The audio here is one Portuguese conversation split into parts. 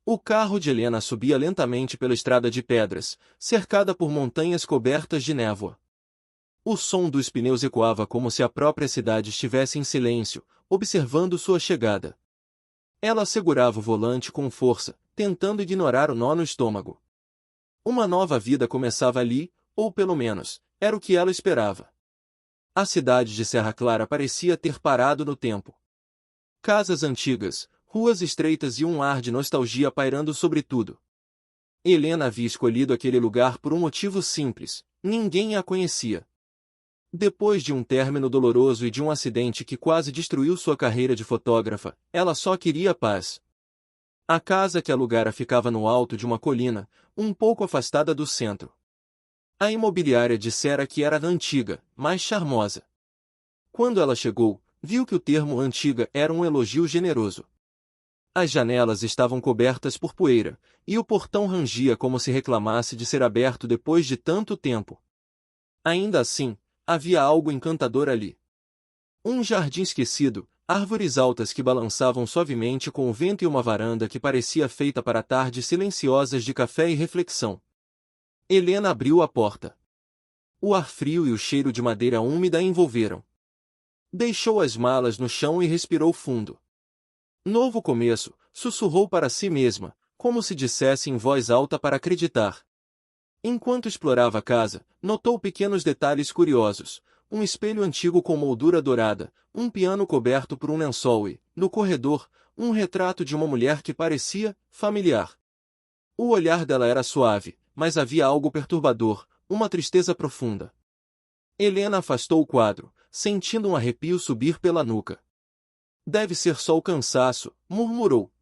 O carro de Helena subia lentamente pela estrada de pedras, cercada por montanhas cobertas de névoa. O som dos pneus ecoava como se a própria cidade estivesse em silêncio, observando sua chegada. Ela segurava o volante com força, tentando ignorar o nó no estômago. Uma nova vida começava ali, ou pelo menos, era o que ela esperava. A cidade de Serra Clara parecia ter parado no tempo. Casas antigas, ruas estreitas e um ar de nostalgia pairando sobre tudo. Helena havia escolhido aquele lugar por um motivo simples: ninguém a conhecia. Depois de um término doloroso e de um acidente que quase destruiu sua carreira de fotógrafa, ela só queria paz. A casa que alugara ficava no alto de uma colina, um pouco afastada do centro. A imobiliária dissera que era antiga, mas charmosa. Quando ela chegou, viu que o termo antiga era um elogio generoso. As janelas estavam cobertas por poeira, e o portão rangia como se reclamasse de ser aberto depois de tanto tempo. Ainda assim, havia algo encantador ali. Um jardim esquecido, árvores altas que balançavam suavemente com o vento e uma varanda que parecia feita para tardes silenciosas de café e reflexão. Helena abriu a porta. O ar frio e o cheiro de madeira úmida a envolveram. Deixou as malas no chão e respirou fundo. Novo começo, sussurrou para si mesma, como se dissesse em voz alta para acreditar. Enquanto explorava a casa, notou pequenos detalhes curiosos: um espelho antigo com moldura dourada, um piano coberto por um lençol e, no corredor, um retrato de uma mulher que parecia familiar. O olhar dela era suave, mas havia algo perturbador, uma tristeza profunda. Helena afastou o quadro, sentindo um arrepio subir pela nuca. Deve ser só o cansaço, murmurou.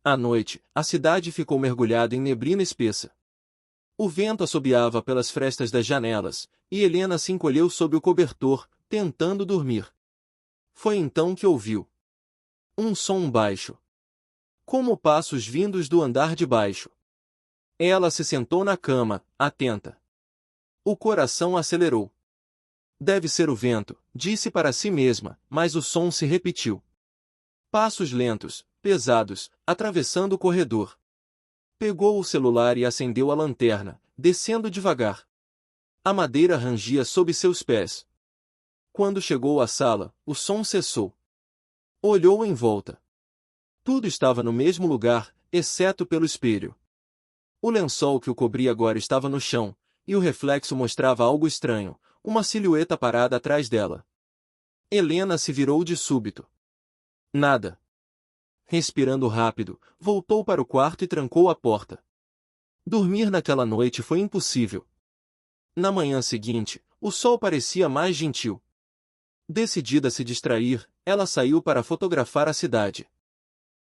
À noite, a cidade ficou mergulhada em neblina espessa. O vento assobiava pelas frestas das janelas, e Helena se encolheu sob o cobertor, tentando dormir. Foi então que ouviu um som baixo, como passos vindos do andar de baixo. Ela se sentou na cama, atenta. O coração acelerou. Deve ser o vento, disse para si mesma, mas o som se repetiu. Passos lentos, pesados, atravessando o corredor. Pegou o celular e acendeu a lanterna, descendo devagar. A madeira rangia sob seus pés. Quando chegou à sala, o som cessou. Olhou em volta. Tudo estava no mesmo lugar, exceto pelo espelho. O lençol que o cobria agora estava no chão, e o reflexo mostrava algo estranho, uma silhueta parada atrás dela. Helena se virou de súbito. Nada. Respirando rápido, voltou para o quarto e trancou a porta. Dormir naquela noite foi impossível. Na manhã seguinte, o sol parecia mais gentil. Decidida a se distrair, ela saiu para fotografar a cidade.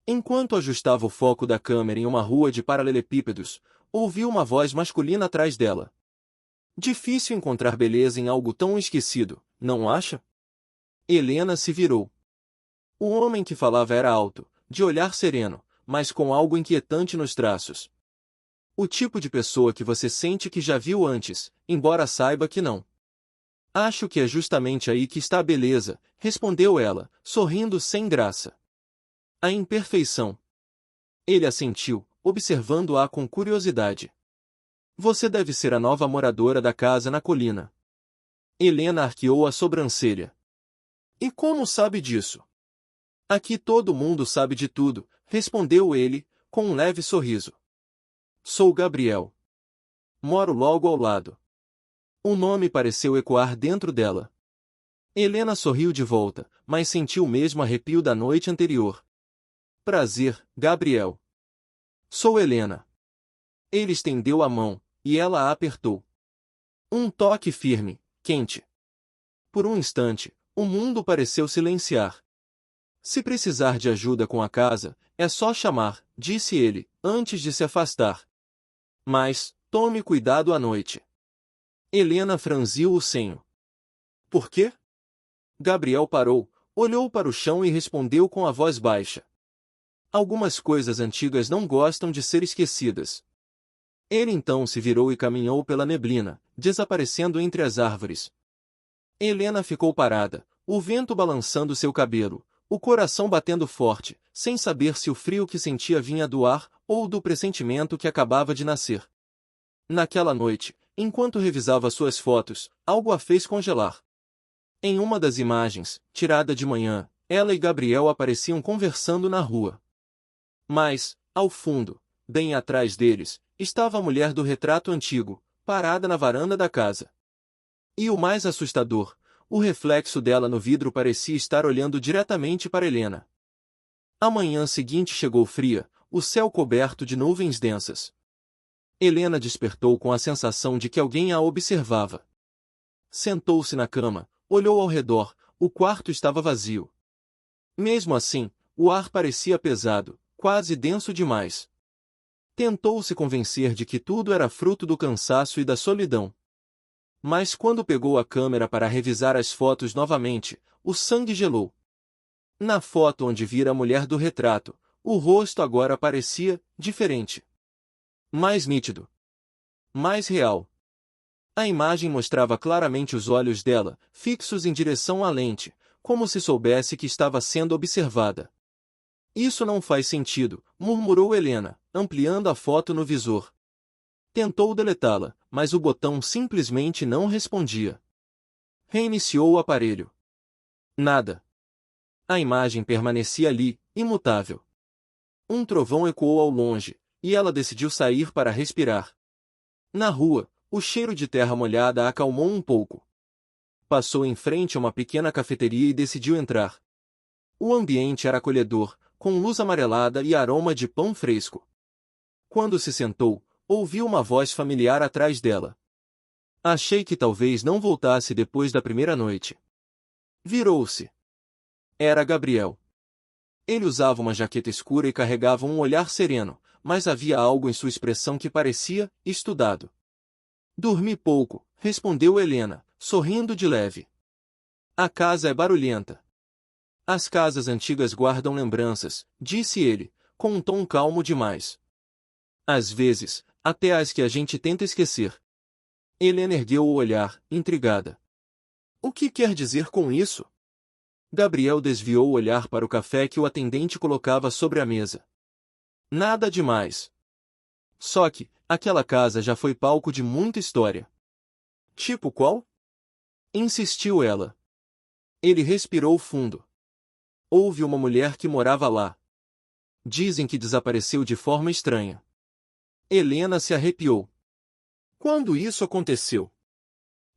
Enquanto ajustava o foco da câmera em uma rua de paralelepípedos, ouviu uma voz masculina atrás dela. Difícil encontrar beleza em algo tão esquecido, não acha? Helena se virou. O homem que falava era alto, de olhar sereno, mas com algo inquietante nos traços. O tipo de pessoa que você sente que já viu antes, embora saiba que não. Acho que é justamente aí que está a beleza, respondeu ela, sorrindo sem graça. A imperfeição. Ele assentiu, observando-a com curiosidade. Você deve ser a nova moradora da casa na colina. Helena arqueou a sobrancelha. E como sabe disso? Aqui todo mundo sabe de tudo, respondeu ele, com um leve sorriso. Sou Gabriel. Moro logo ao lado. O nome pareceu ecoar dentro dela. Helena sorriu de volta, mas sentiu o mesmo arrepio da noite anterior. Prazer, Gabriel. Sou Helena. Ele estendeu a mão, e ela a apertou. Um toque firme, quente. Por um instante, o mundo pareceu silenciar. Se precisar de ajuda com a casa, é só chamar, disse ele, antes de se afastar. Mas, tome cuidado à noite. Helena franziu o senho. Por quê? Gabriel parou, olhou para o chão e respondeu com a voz baixa. Algumas coisas antigas não gostam de ser esquecidas. Ele então se virou e caminhou pela neblina, desaparecendo entre as árvores. Helena ficou parada, o vento balançando seu cabelo, o coração batendo forte, sem saber se o frio que sentia vinha do ar ou do pressentimento que acabava de nascer. Naquela noite, enquanto revisava suas fotos, algo a fez congelar. Em uma das imagens, tirada de manhã, ela e Gabriel apareciam conversando na rua. Mas, ao fundo, bem atrás deles, estava a mulher do retrato antigo, parada na varanda da casa. E o mais assustador, o reflexo dela no vidro parecia estar olhando diretamente para Helena. A manhã seguinte chegou fria, o céu coberto de nuvens densas. Helena despertou com a sensação de que alguém a observava. Sentou-se na cama, olhou ao redor, o quarto estava vazio. Mesmo assim, o ar parecia pesado, quase denso demais. Tentou se convencer de que tudo era fruto do cansaço e da solidão. Mas quando pegou a câmera para revisar as fotos novamente, o sangue gelou. Na foto onde vira a mulher do retrato, o rosto agora parecia diferente. Mais nítido. Mais real. A imagem mostrava claramente os olhos dela, fixos em direção à lente, como se soubesse que estava sendo observada. Isso não faz sentido, murmurou Helena, ampliando a foto no visor. Tentou deletá-la, mas o botão simplesmente não respondia. Reiniciou o aparelho. Nada. A imagem permanecia ali, imutável. Um trovão ecoou ao longe, e ela decidiu sair para respirar. Na rua, o cheiro de terra molhada a acalmou um pouco. Passou em frente a uma pequena cafeteria e decidiu entrar. O ambiente era acolhedor, com luz amarelada e aroma de pão fresco. Quando se sentou, ouviu uma voz familiar atrás dela. Achei que talvez não voltasse depois da primeira noite. Virou-se. Era Gabriel. Ele usava uma jaqueta escura e carregava um olhar sereno, mas havia algo em sua expressão que parecia estudado. Dormi pouco, respondeu Helena, sorrindo de leve. A casa é barulhenta. As casas antigas guardam lembranças, disse ele, com um tom calmo demais. Às vezes, até as que a gente tenta esquecer. Helena ergueu o olhar, intrigada. O que quer dizer com isso? Gabriel desviou o olhar para o café que o atendente colocava sobre a mesa. Nada demais. Só que, aquela casa já foi palco de muita história. Tipo qual? Insistiu ela. Ele respirou fundo. Houve uma mulher que morava lá. Dizem que desapareceu de forma estranha. Helena se arrepiou. Quando isso aconteceu?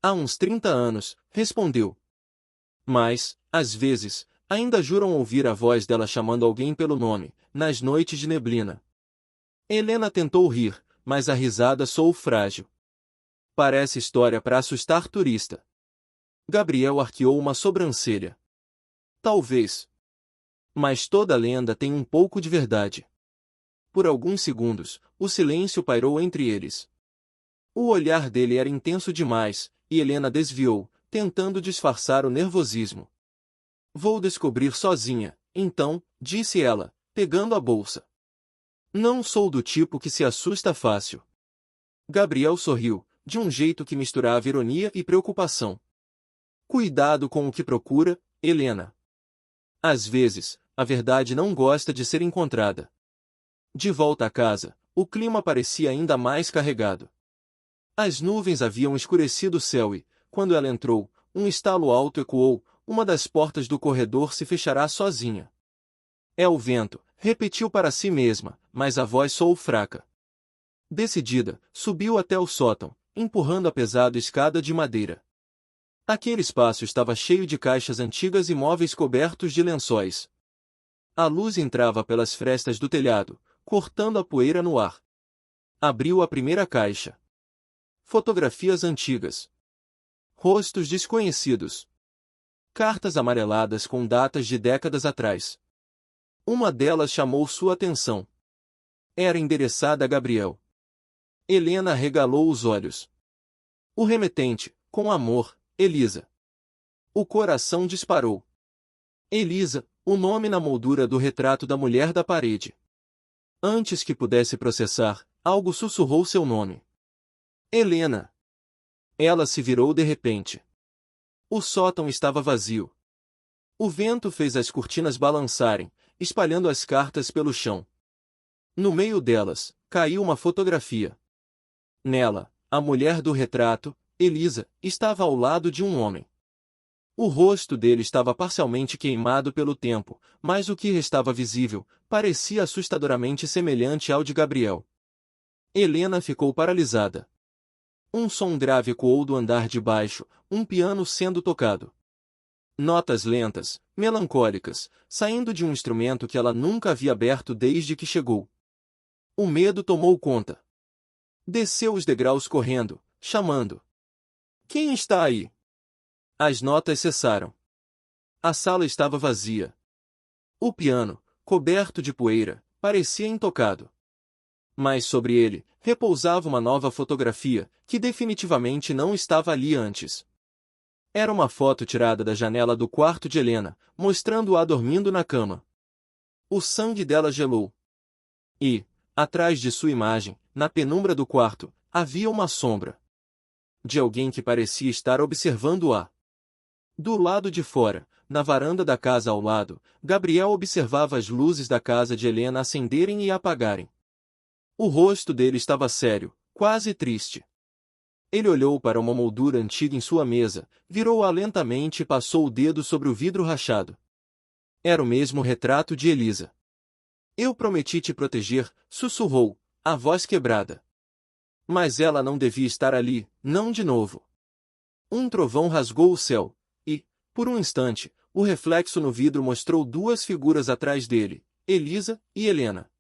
Há uns 30 anos, respondeu. Mas, às vezes, ainda juram ouvir a voz dela chamando alguém pelo nome, nas noites de neblina. Helena tentou rir, mas a risada soou frágil. Parece história para assustar turista. Gabriel arqueou uma sobrancelha. Talvez. Mas toda lenda tem um pouco de verdade. Por alguns segundos, o silêncio pairou entre eles. O olhar dele era intenso demais, e Helena desviou, tentando disfarçar o nervosismo. Vou descobrir sozinha, então, disse ela, pegando a bolsa. Não sou do tipo que se assusta fácil. Gabriel sorriu, de um jeito que misturava ironia e preocupação. Cuidado com o que procura, Helena. Às vezes, a verdade não gosta de ser encontrada. De volta à casa, o clima parecia ainda mais carregado. As nuvens haviam escurecido o céu e, quando ela entrou, um estalo alto ecoou, uma das portas do corredor se fechará sozinha. É o vento, repetiu para si mesma, mas a voz soou fraca. Decidida, subiu até o sótão, empurrando a pesada escada de madeira. Aquele espaço estava cheio de caixas antigas e móveis cobertos de lençóis. A luz entrava pelas frestas do telhado, cortando a poeira no ar. Abriu a primeira caixa. Fotografias antigas. Rostos desconhecidos. Cartas amareladas com datas de décadas atrás. Uma delas chamou sua atenção. Era endereçada a Gabriel. Helena arregalou os olhos. O remetente, com amor, Elisa. O coração disparou. Elisa, o nome na moldura do retrato da mulher da parede. Antes que pudesse processar, algo sussurrou seu nome. Helena. Ela se virou de repente. O sótão estava vazio. O vento fez as cortinas balançarem, espalhando as cartas pelo chão. No meio delas, caiu uma fotografia. Nela, a mulher do retrato, Elisa, estava ao lado de um homem. O rosto dele estava parcialmente queimado pelo tempo, mas o que restava visível parecia assustadoramente semelhante ao de Gabriel. Helena ficou paralisada. Um som grave ecoou do andar de baixo, um piano sendo tocado. Notas lentas, melancólicas, saindo de um instrumento que ela nunca havia aberto desde que chegou. O medo tomou conta. Desceu os degraus correndo, chamando. Quem está aí? As notas cessaram. A sala estava vazia. O piano, coberto de poeira, parecia intocado. Mas sobre ele, repousava uma nova fotografia, que definitivamente não estava ali antes. Era uma foto tirada da janela do quarto de Helena, mostrando-a dormindo na cama. O sangue dela gelou. E, atrás de sua imagem, na penumbra do quarto, havia uma sombra. De alguém que parecia estar observando-a. Do lado de fora, na varanda da casa ao lado, Gabriel observava as luzes da casa de Helena acenderem e apagarem. O rosto dele estava sério, quase triste. Ele olhou para uma moldura antiga em sua mesa, virou-a lentamente e passou o dedo sobre o vidro rachado. Era o mesmo retrato de Elisa. Eu prometi te proteger, sussurrou, a voz quebrada. Mas ela não devia estar ali, não de novo. Um trovão rasgou o céu. E, por um instante, o reflexo no vidro mostrou duas figuras atrás dele, Elisa e Helena.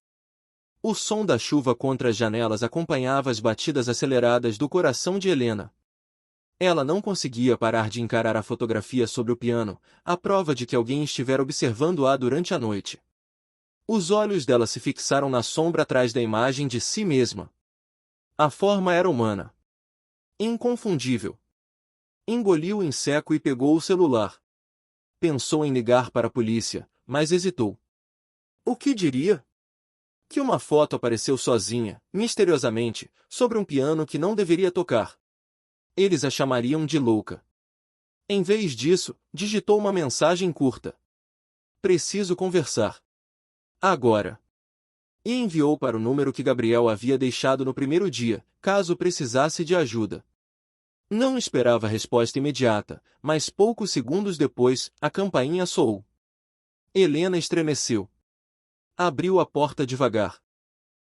O som da chuva contra as janelas acompanhava as batidas aceleradas do coração de Helena. Ela não conseguia parar de encarar a fotografia sobre o piano, a prova de que alguém estivera observando-a durante a noite. Os olhos dela se fixaram na sombra atrás da imagem de si mesma. A forma era humana. Inconfundível. Engoliu em seco e pegou o celular. Pensou em ligar para a polícia, mas hesitou. O que diria? Que uma foto apareceu sozinha, misteriosamente, sobre um piano que não deveria tocar. Eles a chamariam de louca. Em vez disso, digitou uma mensagem curta. Preciso conversar. Agora. E enviou para o número que Gabriel havia deixado no primeiro dia, caso precisasse de ajuda. Não esperava resposta imediata, mas poucos segundos depois, a campainha soou. Helena estremeceu. Abriu a porta devagar.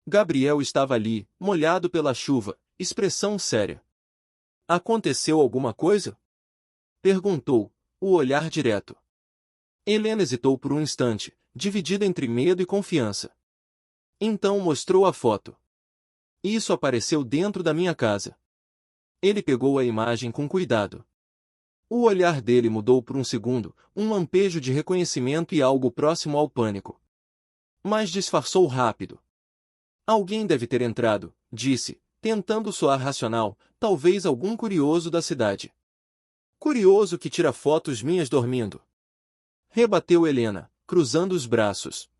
Gabriel estava ali, molhado pela chuva, expressão séria. Aconteceu alguma coisa? Perguntou, o olhar direto. Helena hesitou por um instante, dividida entre medo e confiança. Então mostrou a foto. Isso apareceu dentro da minha casa. Ele pegou a imagem com cuidado. O olhar dele mudou por um segundo, um lampejo de reconhecimento e algo próximo ao pânico. Mas disfarçou rápido. Alguém deve ter entrado, disse, tentando soar racional, talvez algum curioso da cidade. Curioso que tira fotos minhas dormindo. Rebateu Helena, cruzando os braços.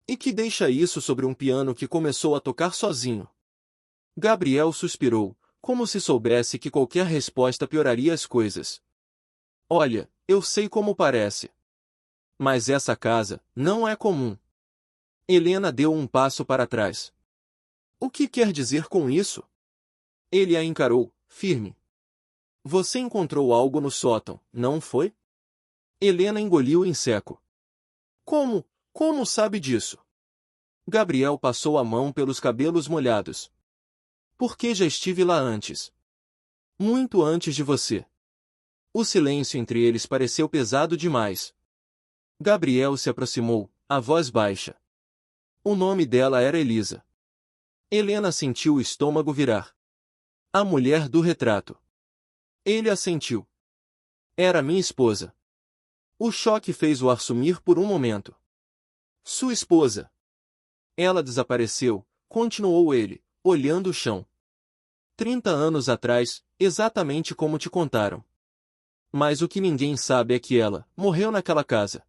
E que deixa isso sobre um piano que começou a tocar sozinho. Gabriel suspirou, como se soubesse que qualquer resposta pioraria as coisas. Olha, eu sei como parece. Mas essa casa não é comum. Helena deu um passo para trás. O que quer dizer com isso? Ele a encarou, firme. Você encontrou algo no sótão, não foi? Helena engoliu em seco. Como? Como sabe disso? Gabriel passou a mão pelos cabelos molhados. Porque já estive lá antes. Muito antes de você. O silêncio entre eles pareceu pesado demais. Gabriel se aproximou, a voz baixa. O nome dela era Elisa. Helena sentiu o estômago virar. A mulher do retrato. Ele assentiu. Era minha esposa. O choque fez o ar sumir por um momento. Sua esposa. Ela desapareceu, continuou ele, olhando o chão. 30 anos atrás, exatamente como te contaram. Mas o que ninguém sabe é que ela morreu naquela casa.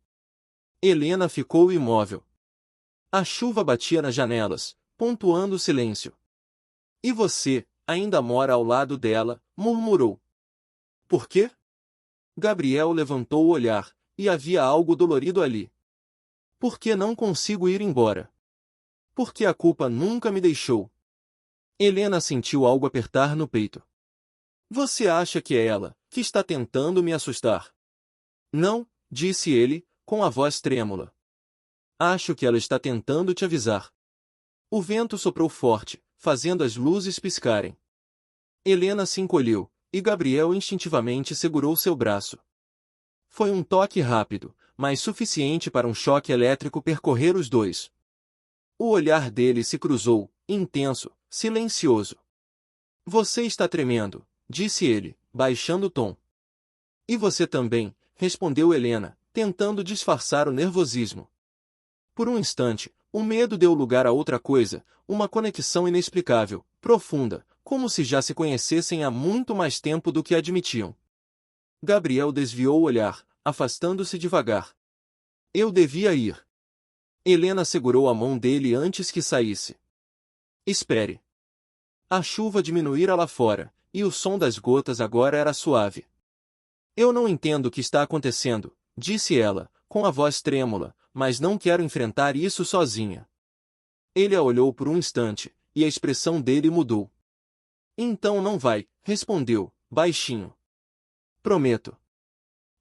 Helena ficou imóvel. A chuva batia nas janelas, pontuando o silêncio. E você, ainda mora ao lado dela, murmurou. Por quê? Gabriel levantou o olhar, e havia algo dolorido ali. Por que não consigo ir embora? Porque a culpa nunca me deixou. Helena sentiu algo apertar no peito. Você acha que é ela, que está tentando me assustar? Não, disse ele, com a voz trêmula. Acho que ela está tentando te avisar. O vento soprou forte, fazendo as luzes piscarem. Helena se encolheu, e Gabriel instintivamente segurou seu braço. Foi um toque rápido, mas suficiente para um choque elétrico percorrer os dois. O olhar dele se cruzou, intenso, silencioso. Você está tremendo, disse ele, baixando o tom. E você também, respondeu Helena, tentando disfarçar o nervosismo. Por um instante, o medo deu lugar a outra coisa, uma conexão inexplicável, profunda, como se já se conhecessem há muito mais tempo do que admitiam. Gabriel desviou o olhar, afastando-se devagar. Eu devia ir. Helena segurou a mão dele antes que saísse. Espere. A chuva diminuíra lá fora, e o som das gotas agora era suave. Eu não entendo o que está acontecendo, disse ela, com a voz trêmula, mas não quero enfrentar isso sozinha. Ele a olhou por um instante, e a expressão dele mudou. Então não vai, respondeu, baixinho. Prometo.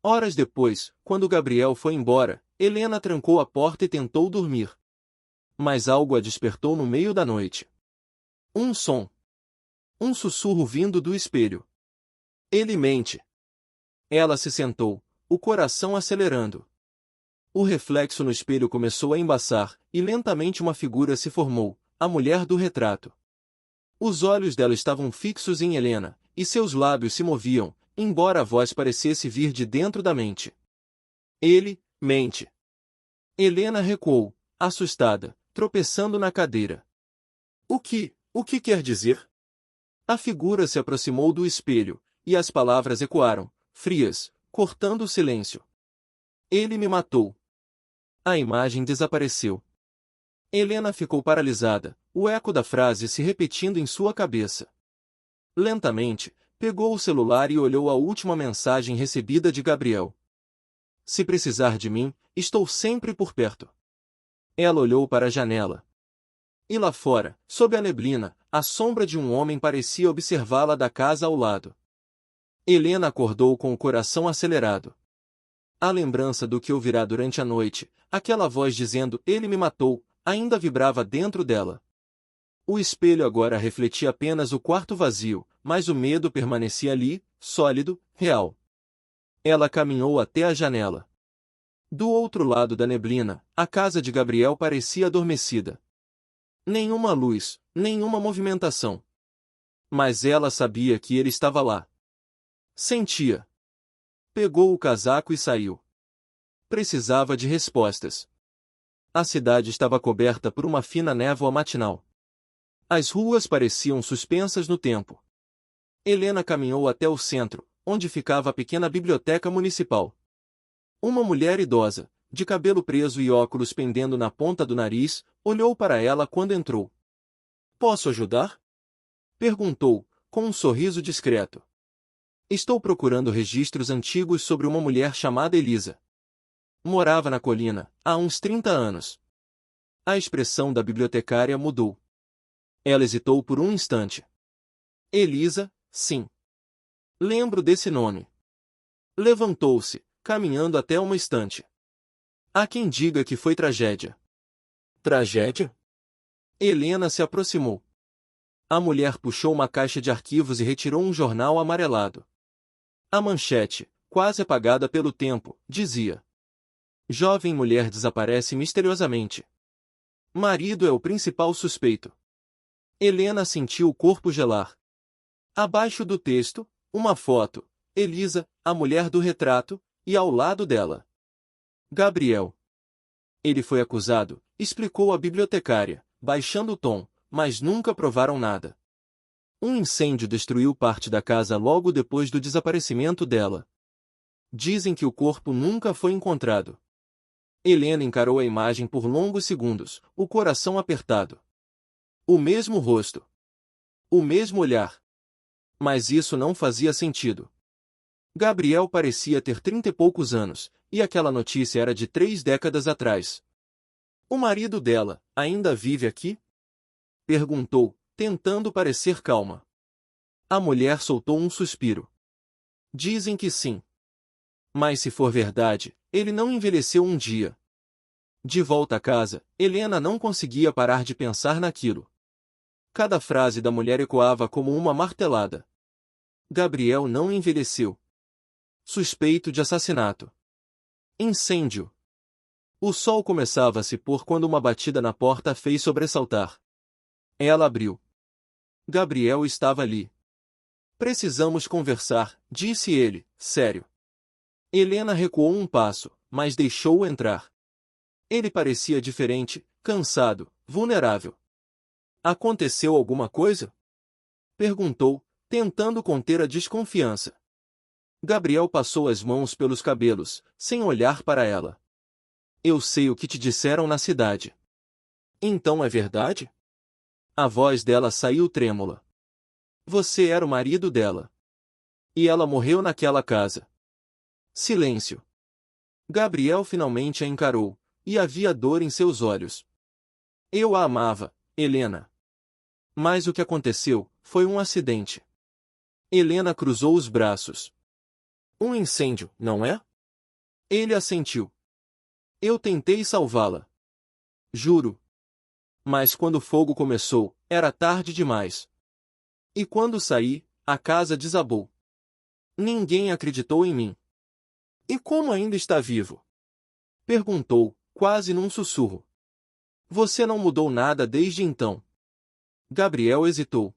Horas depois, quando Gabriel foi embora, Helena trancou a porta e tentou dormir. Mas algo a despertou no meio da noite. Um som. Um sussurro vindo do espelho. Ele mente. Ela se sentou, o coração acelerando. O reflexo no espelho começou a embaçar, e lentamente uma figura se formou, a mulher do retrato. Os olhos dela estavam fixos em Helena, e seus lábios se moviam, embora a voz parecesse vir de dentro da mente. Ele mente. Helena recuou, assustada, tropeçando na cadeira. O que quer dizer? A figura se aproximou do espelho, e as palavras ecoaram, frias, cortando o silêncio. Ele me matou. A imagem desapareceu. Helena ficou paralisada, o eco da frase se repetindo em sua cabeça. Lentamente, pegou o celular e olhou a última mensagem recebida de Gabriel. Se precisar de mim, estou sempre por perto. Ela olhou para a janela. E lá fora, sob a neblina, a sombra de um homem parecia observá-la da casa ao lado. Helena acordou com o coração acelerado. A lembrança do que ouvirá durante a noite, aquela voz dizendo "ele me matou", ainda vibrava dentro dela. O espelho agora refletia apenas o quarto vazio, mas o medo permanecia ali, sólido, real. Ela caminhou até a janela. Do outro lado da neblina, a casa de Gabriel parecia adormecida. Nenhuma luz, nenhuma movimentação. Mas ela sabia que ele estava lá. Sentia. Pegou o casaco e saiu. Precisava de respostas. A cidade estava coberta por uma fina névoa matinal. As ruas pareciam suspensas no tempo. Helena caminhou até o centro, onde ficava a pequena biblioteca municipal. Uma mulher idosa, de cabelo preso e óculos pendendo na ponta do nariz, olhou para ela quando entrou. "Posso ajudar?" perguntou, com um sorriso discreto. "Estou procurando registros antigos sobre uma mulher chamada Elisa. Morava na colina, há uns 30 anos." A expressão da bibliotecária mudou. Ela hesitou por um instante. "Elisa, sim. Lembro desse nome." Levantou-se, caminhando até uma estante. "Há quem diga que foi tragédia." "Tragédia?" Helena se aproximou. A mulher puxou uma caixa de arquivos e retirou um jornal amarelado. A manchete, quase apagada pelo tempo, dizia: "Jovem mulher desaparece misteriosamente. Marido é o principal suspeito." Helena sentiu o corpo gelar. Abaixo do texto, uma foto, Elisa, a mulher do retrato, e ao lado dela, Gabriel. "Ele foi acusado", explicou a bibliotecária, baixando o tom, "mas nunca provaram nada. Um incêndio destruiu parte da casa logo depois do desaparecimento dela. Dizem que o corpo nunca foi encontrado." Helena encarou a imagem por longos segundos, o coração apertado. O mesmo rosto. O mesmo olhar. Mas isso não fazia sentido. Gabriel parecia ter 30 e poucos anos, e aquela notícia era de 3 décadas atrás. O marido dela ainda vive aqui? Perguntou, tentando parecer calma. A mulher soltou um suspiro. Dizem que sim. Mas se for verdade, ele não envelheceu um dia. De volta a casa, Helena não conseguia parar de pensar naquilo. Cada frase da mulher ecoava como uma martelada. Gabriel não envelheceu. Suspeito de assassinato. Incêndio. O sol começava a se pôr quando uma batida na porta a fez sobressaltar. Ela abriu. Gabriel estava ali. Precisamos conversar, disse ele, sério. Helena recuou um passo, mas deixou-o entrar. Ele parecia diferente, cansado, vulnerável. Aconteceu alguma coisa? Perguntou, tentando conter a desconfiança. Gabriel passou as mãos pelos cabelos, sem olhar para ela. Eu sei o que te disseram na cidade. Então é verdade? A voz dela saiu trêmula. Você era o marido dela. E ela morreu naquela casa. Silêncio. Gabriel finalmente a encarou, e havia dor em seus olhos. Eu a amava, Helena. Mas o que aconteceu foi um acidente. Helena cruzou os braços. Um incêndio, não é? Ele assentiu. Eu tentei salvá-la. Juro. Mas quando o fogo começou, era tarde demais. E quando saí, a casa desabou. Ninguém acreditou em mim. E como ainda está vivo? Perguntou, quase num sussurro. Você não mudou nada desde então. Gabriel hesitou.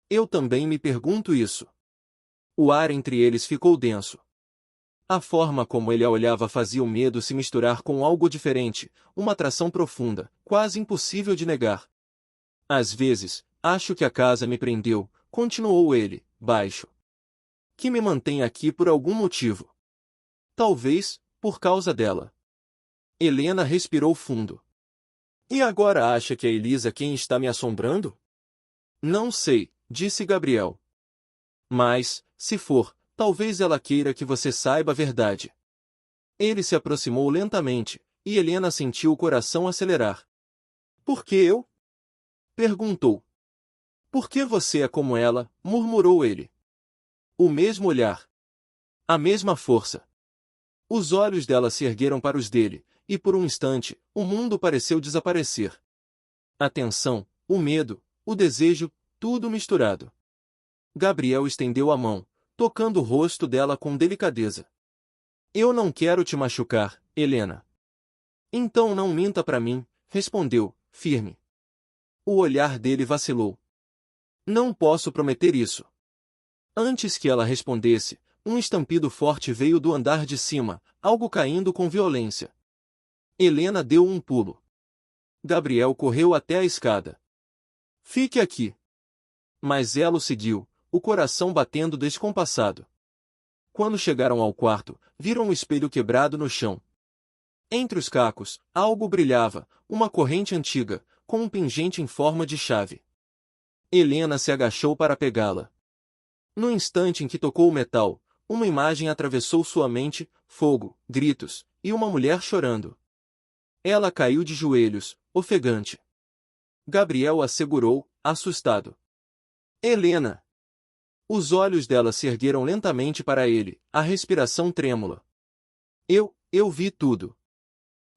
Eu também me pergunto isso. O ar entre eles ficou denso. A forma como ele a olhava fazia o medo se misturar com algo diferente, uma atração profunda, quase impossível de negar. Às vezes, acho que a casa me prendeu, continuou ele, baixo. Que me mantém aqui por algum motivo. Talvez, por causa dela. Helena respirou fundo. E agora acha que é Elisa quem está me assombrando? Não sei, disse Gabriel. Mas, se for, talvez ela queira que você saiba a verdade. Ele se aproximou lentamente, e Helena sentiu o coração acelerar. Por que eu? Perguntou. Por que você é como ela? Murmurou ele. O mesmo olhar. A mesma força. Os olhos dela se ergueram para os dele, e por um instante, o mundo pareceu desaparecer. A tensão, o medo, o desejo, tudo misturado. Gabriel estendeu a mão, tocando o rosto dela com delicadeza. Eu não quero te machucar, Helena. Então não minta para mim, respondeu, firme. O olhar dele vacilou. Não posso prometer isso. Antes que ela respondesse, um estampido forte veio do andar de cima, algo caindo com violência. Helena deu um pulo. Gabriel correu até a escada. Fique aqui. Mas ela o seguiu, o coração batendo descompassado. Quando chegaram ao quarto, viram um espelho quebrado no chão. Entre os cacos, algo brilhava, uma corrente antiga, com um pingente em forma de chave. Helena se agachou para pegá-la. No instante em que tocou o metal, uma imagem atravessou sua mente, fogo, gritos, e uma mulher chorando. Ela caiu de joelhos, ofegante. Gabriel a segurou, assustado. Helena! Os olhos dela se ergueram lentamente para ele, a respiração trêmula. Eu vi tudo.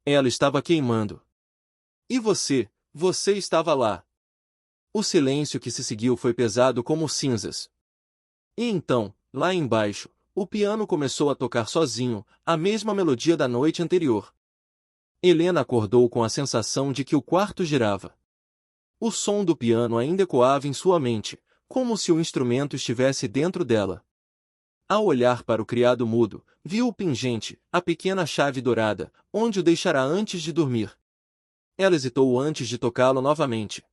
Ela estava queimando. E você estava lá. O silêncio que se seguiu foi pesado como cinzas. E então, lá embaixo, o piano começou a tocar sozinho, a mesma melodia da noite anterior. Helena acordou com a sensação de que o quarto girava. O som do piano ainda ecoava em sua mente, como se o instrumento estivesse dentro dela. Ao olhar para o criado mudo, viu o pingente, a pequena chave dourada, onde o deixará antes de dormir. Ela hesitou antes de tocá-lo novamente.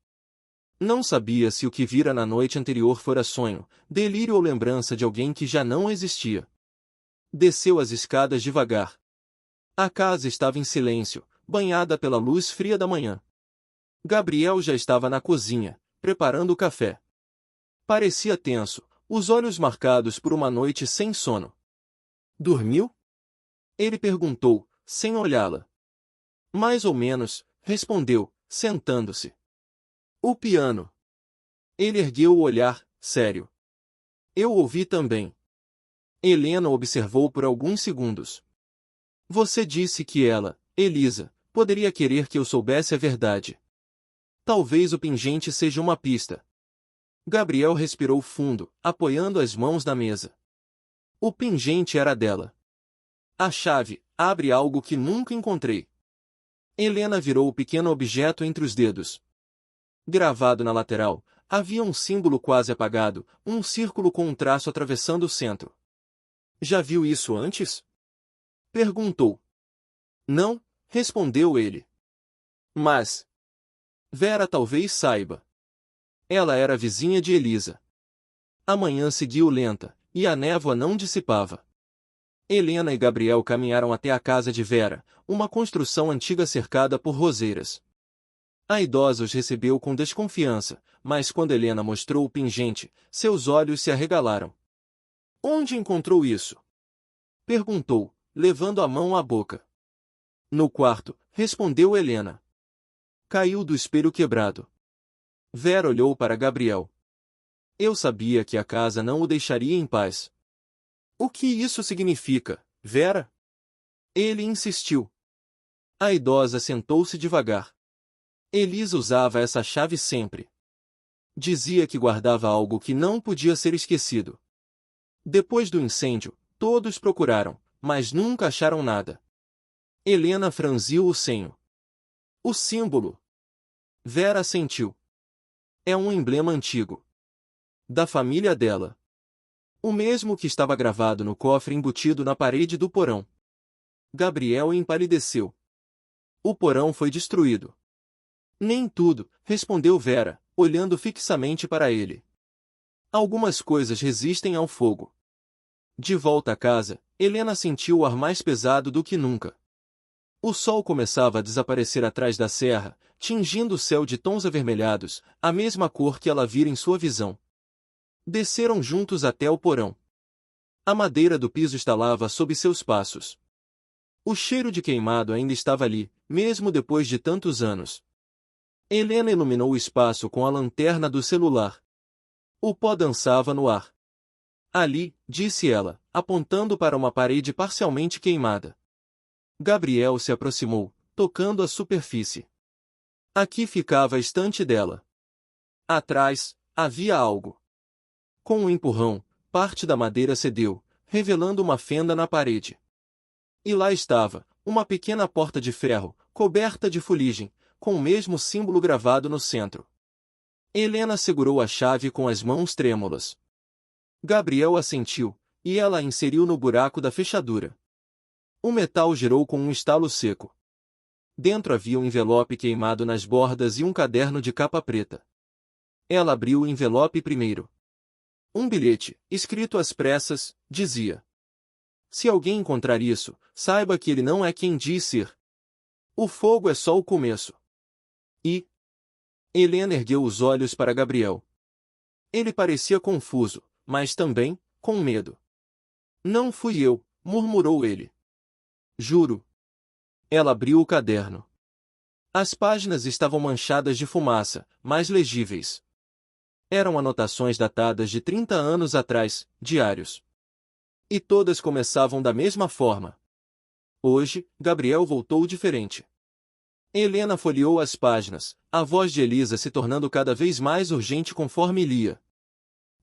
Não sabia se o que vira na noite anterior fora sonho, delírio ou lembrança de alguém que já não existia. Desceu as escadas devagar. A casa estava em silêncio, banhada pela luz fria da manhã. Gabriel já estava na cozinha, preparando o café. Parecia tenso, os olhos marcados por uma noite sem sono. Dormiu? Ele perguntou, sem olhá-la. Mais ou menos, respondeu, sentando-se. O piano. Ele ergueu o olhar, sério. Eu ouvi também. Helena observou por alguns segundos. Você disse que ela, Elisa, poderia querer que eu soubesse a verdade. Talvez o pingente seja uma pista. Gabriel respirou fundo, apoiando as mãos na mesa. O pingente era dela. A chave abre algo que nunca encontrei. Helena virou o pequeno objeto entre os dedos. Gravado na lateral, havia um símbolo quase apagado, um círculo com um traço atravessando o centro. Já viu isso antes? Perguntou. Não, respondeu ele. Mas Vera talvez saiba. Ela era vizinha de Elisa. A manhã seguiu lenta, e a névoa não dissipava. Helena e Gabriel caminharam até a casa de Vera, uma construção antiga cercada por roseiras. A idosa os recebeu com desconfiança, mas quando Helena mostrou o pingente, seus olhos se arregalaram. Onde encontrou isso? Perguntou, levando a mão à boca. No quarto, respondeu Helena. Caiu do espelho quebrado. Vera olhou para Gabriel. Eu sabia que a casa não o deixaria em paz. O que isso significa, Vera? Ele insistiu. A idosa sentou-se devagar. Elisa usava essa chave sempre. Dizia que guardava algo que não podia ser esquecido. Depois do incêndio, todos procuraram, mas nunca acharam nada. Helena franziu o senho. O símbolo. Vera assentiu. É um emblema antigo. Da família dela. O mesmo que estava gravado no cofre embutido na parede do porão. Gabriel empalideceu. O porão foi destruído. Nem tudo, respondeu Vera, olhando fixamente para ele. Algumas coisas resistem ao fogo. De volta à casa, Helena sentiu o ar mais pesado do que nunca. O sol começava a desaparecer atrás da serra, tingindo o céu de tons avermelhados, a mesma cor que ela vira em sua visão. Desceram juntos até o porão. A madeira do piso estalava sob seus passos. O cheiro de queimado ainda estava ali, mesmo depois de tantos anos. Helena iluminou o espaço com a lanterna do celular. O pó dançava no ar. Ali, disse ela, apontando para uma parede parcialmente queimada. Gabriel se aproximou, tocando a superfície. Aqui ficava a estante dela. Atrás, havia algo. Com um empurrão, parte da madeira cedeu, revelando uma fenda na parede. E lá estava, uma pequena porta de ferro, coberta de fuligem, com o mesmo símbolo gravado no centro. Helena segurou a chave com as mãos trêmulas. Gabriel assentiu, e ela a inseriu no buraco da fechadura. O metal girou com um estalo seco. Dentro havia um envelope queimado nas bordas e um caderno de capa preta. Ela abriu o envelope primeiro. Um bilhete, escrito às pressas, dizia: se alguém encontrar isso, saiba que ele não é quem diz ser. O fogo é só o começo. E Helena ergueu os olhos para Gabriel. Ele parecia confuso, mas também, com medo. Não fui eu, murmurou ele. Juro. Ela abriu o caderno. As páginas estavam manchadas de fumaça, mas legíveis. Eram anotações datadas de 30 anos atrás, diários. E todas começavam da mesma forma. Hoje, Gabriel voltou diferente. Helena folheou as páginas, a voz de Elisa se tornando cada vez mais urgente conforme lia.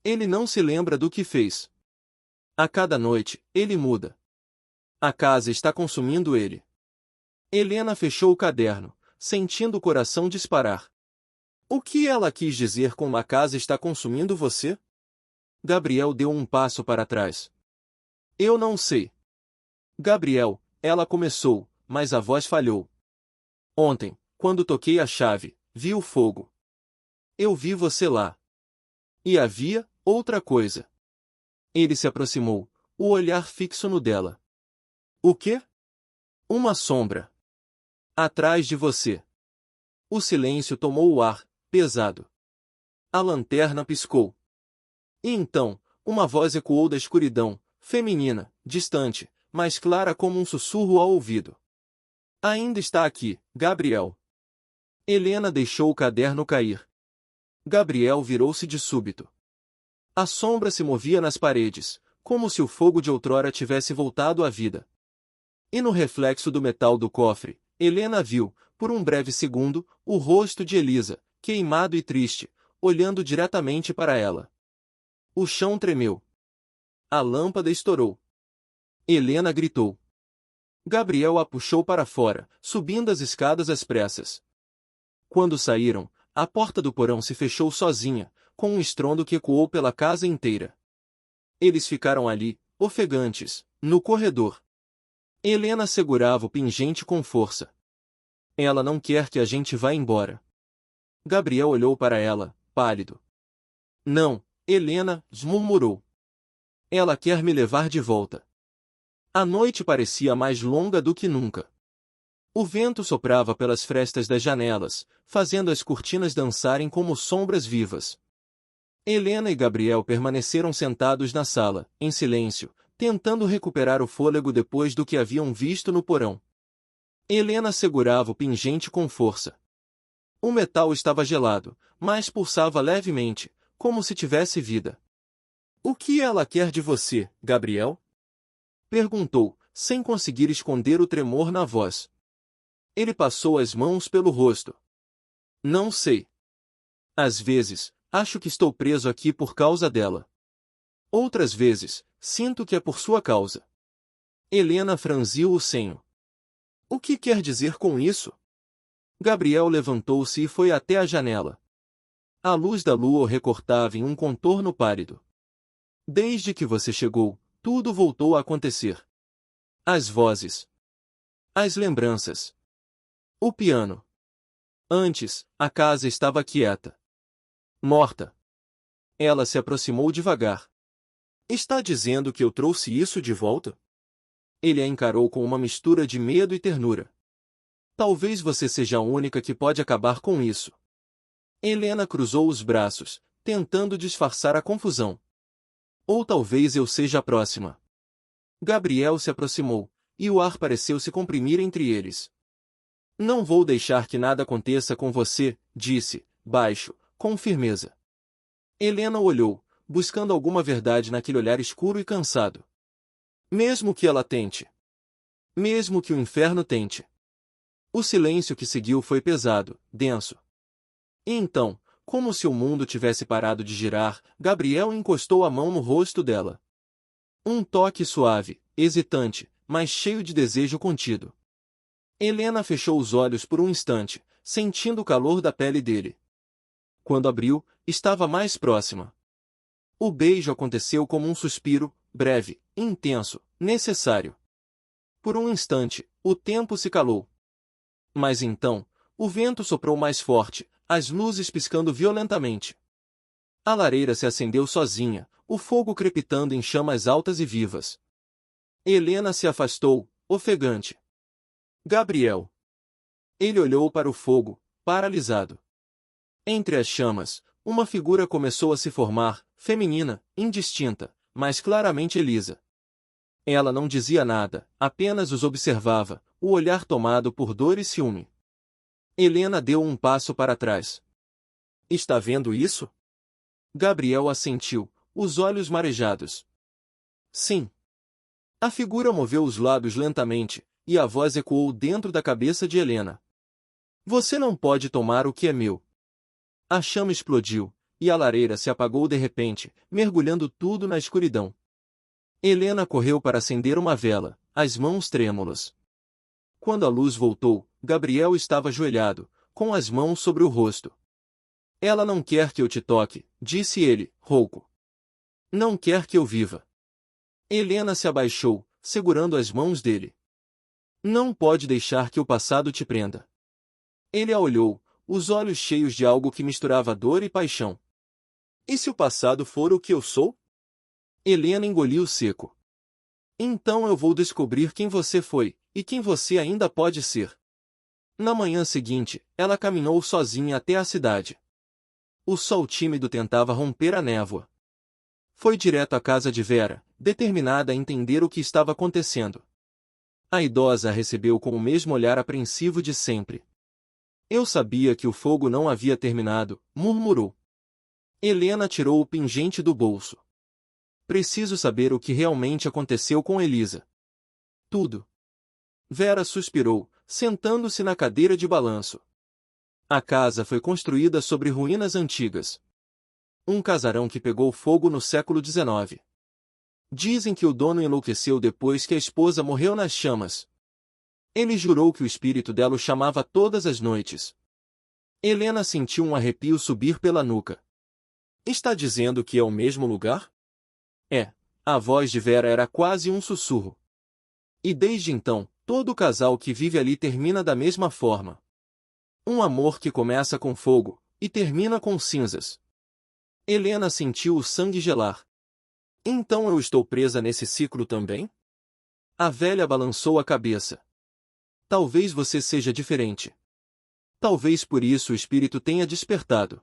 Ele não se lembra do que fez. A cada noite, ele muda. A casa está consumindo ele. Helena fechou o caderno, sentindo o coração disparar. O que ela quis dizer com a casa está consumindo você? Gabriel deu um passo para trás. Eu não sei. Gabriel, ela começou, mas a voz falhou. Ontem, quando toquei a chave, vi o fogo. Eu vi você lá. E havia outra coisa. Ele se aproximou, o olhar fixo no dela. O quê? Uma sombra. Atrás de você. O silêncio tomou o ar, pesado. A lanterna piscou. E então, uma voz ecoou da escuridão, feminina, distante, mas clara como um sussurro ao ouvido. Ainda está aqui, Gabriel. Helena deixou o caderno cair. Gabriel virou-se de súbito. A sombra se movia nas paredes, como se o fogo de outrora tivesse voltado à vida. E no reflexo do metal do cofre, Helena viu, por um breve segundo, o rosto de Elisa, queimado e triste, olhando diretamente para ela. O chão tremeu. A lâmpada estourou. Helena gritou. Gabriel a puxou para fora, subindo as escadas às pressas. Quando saíram, a porta do porão se fechou sozinha, com um estrondo que ecoou pela casa inteira. Eles ficaram ali, ofegantes, no corredor. Helena segurava o pingente com força. Ela não quer que a gente vá embora. Gabriel olhou para ela, pálido. Não, Helena, murmurou. Ela quer me levar de volta. A noite parecia mais longa do que nunca. O vento soprava pelas frestas das janelas, fazendo as cortinas dançarem como sombras vivas. Helena e Gabriel permaneceram sentados na sala, em silêncio, tentando recuperar o fôlego depois do que haviam visto no porão. Helena segurava o pingente com força. O metal estava gelado, mas pulsava levemente, como se tivesse vida. O que ela quer de você, Gabriel? Perguntou, sem conseguir esconder o tremor na voz. Ele passou as mãos pelo rosto. Não sei. Às vezes, acho que estou preso aqui por causa dela. Outras vezes, sinto que é por sua causa. Helena franziu o senho. O que quer dizer com isso? Gabriel levantou-se e foi até a janela. A luz da lua o recortava em um contorno pálido. Desde que você chegou, tudo voltou a acontecer. As vozes. As lembranças. O piano. Antes, a casa estava quieta. Morta. Ela se aproximou devagar. Está dizendo que eu trouxe isso de volta? Ele a encarou com uma mistura de medo e ternura. Talvez você seja a única que pode acabar com isso. Helena cruzou os braços, tentando disfarçar a confusão. Ou talvez eu seja a próxima. Gabriel se aproximou, e o ar pareceu se comprimir entre eles. Não vou deixar que nada aconteça com você, disse, baixo, com firmeza. Helena olhou, buscando alguma verdade naquele olhar escuro e cansado. Mesmo que ela tente. Mesmo que o inferno tente. O silêncio que seguiu foi pesado, denso. E então, como se o mundo tivesse parado de girar, Gabriel encostou a mão no rosto dela. Um toque suave, hesitante, mas cheio de desejo contido. Helena fechou os olhos por um instante, sentindo o calor da pele dele. Quando abriu, estava mais próxima. O beijo aconteceu como um suspiro, breve, intenso, necessário. Por um instante, o tempo se calou. Mas então, o vento soprou mais forte, as luzes piscando violentamente. A lareira se acendeu sozinha, o fogo crepitando em chamas altas e vivas. Helena se afastou, ofegante. Gabriel. Ele olhou para o fogo, paralisado. Entre as chamas, uma figura começou a se formar, feminina, indistinta, mas claramente Elisa. Ela não dizia nada, apenas os observava, o olhar tomado por dor e ciúme. Helena deu um passo para trás. Está vendo isso? Gabriel assentiu, os olhos marejados. Sim. A figura moveu os lábios lentamente, e a voz ecoou dentro da cabeça de Helena. Você não pode tomar o que é meu. A chama explodiu, e a lareira se apagou de repente, mergulhando tudo na escuridão. Helena correu para acender uma vela, as mãos trêmulas. Quando a luz voltou, Gabriel estava ajoelhado, com as mãos sobre o rosto. Ela não quer que eu te toque, disse ele, rouco. Não quer que eu viva. Helena se abaixou, segurando as mãos dele. Não pode deixar que o passado te prenda. Ele a olhou, os olhos cheios de algo que misturava dor e paixão. E se o passado for o que eu sou? Helena engoliu seco. Então eu vou descobrir quem você foi, e quem você ainda pode ser. Na manhã seguinte, ela caminhou sozinha até a cidade. O sol tímido tentava romper a névoa. Foi direto à casa de Vera, determinada a entender o que estava acontecendo. A idosa a recebeu com o mesmo olhar apreensivo de sempre. Eu sabia que o fogo não havia terminado, murmurou. Helena tirou o pingente do bolso. Preciso saber o que realmente aconteceu com Elisa. Tudo. Vera suspirou, sentando-se na cadeira de balanço. A casa foi construída sobre ruínas antigas. Um casarão que pegou fogo no século XIX. Dizem que o dono enlouqueceu depois que a esposa morreu nas chamas. Ele jurou que o espírito dela o chamava todas as noites. Helena sentiu um arrepio subir pela nuca. Está dizendo que é o mesmo lugar? É. A voz de Vera era quase um sussurro. E desde então, todo casal que vive ali termina da mesma forma. Um amor que começa com fogo, e termina com cinzas. Helena sentiu o sangue gelar. Então eu estou presa nesse ciclo também? A velha balançou a cabeça. Talvez você seja diferente. Talvez por isso o espírito tenha despertado.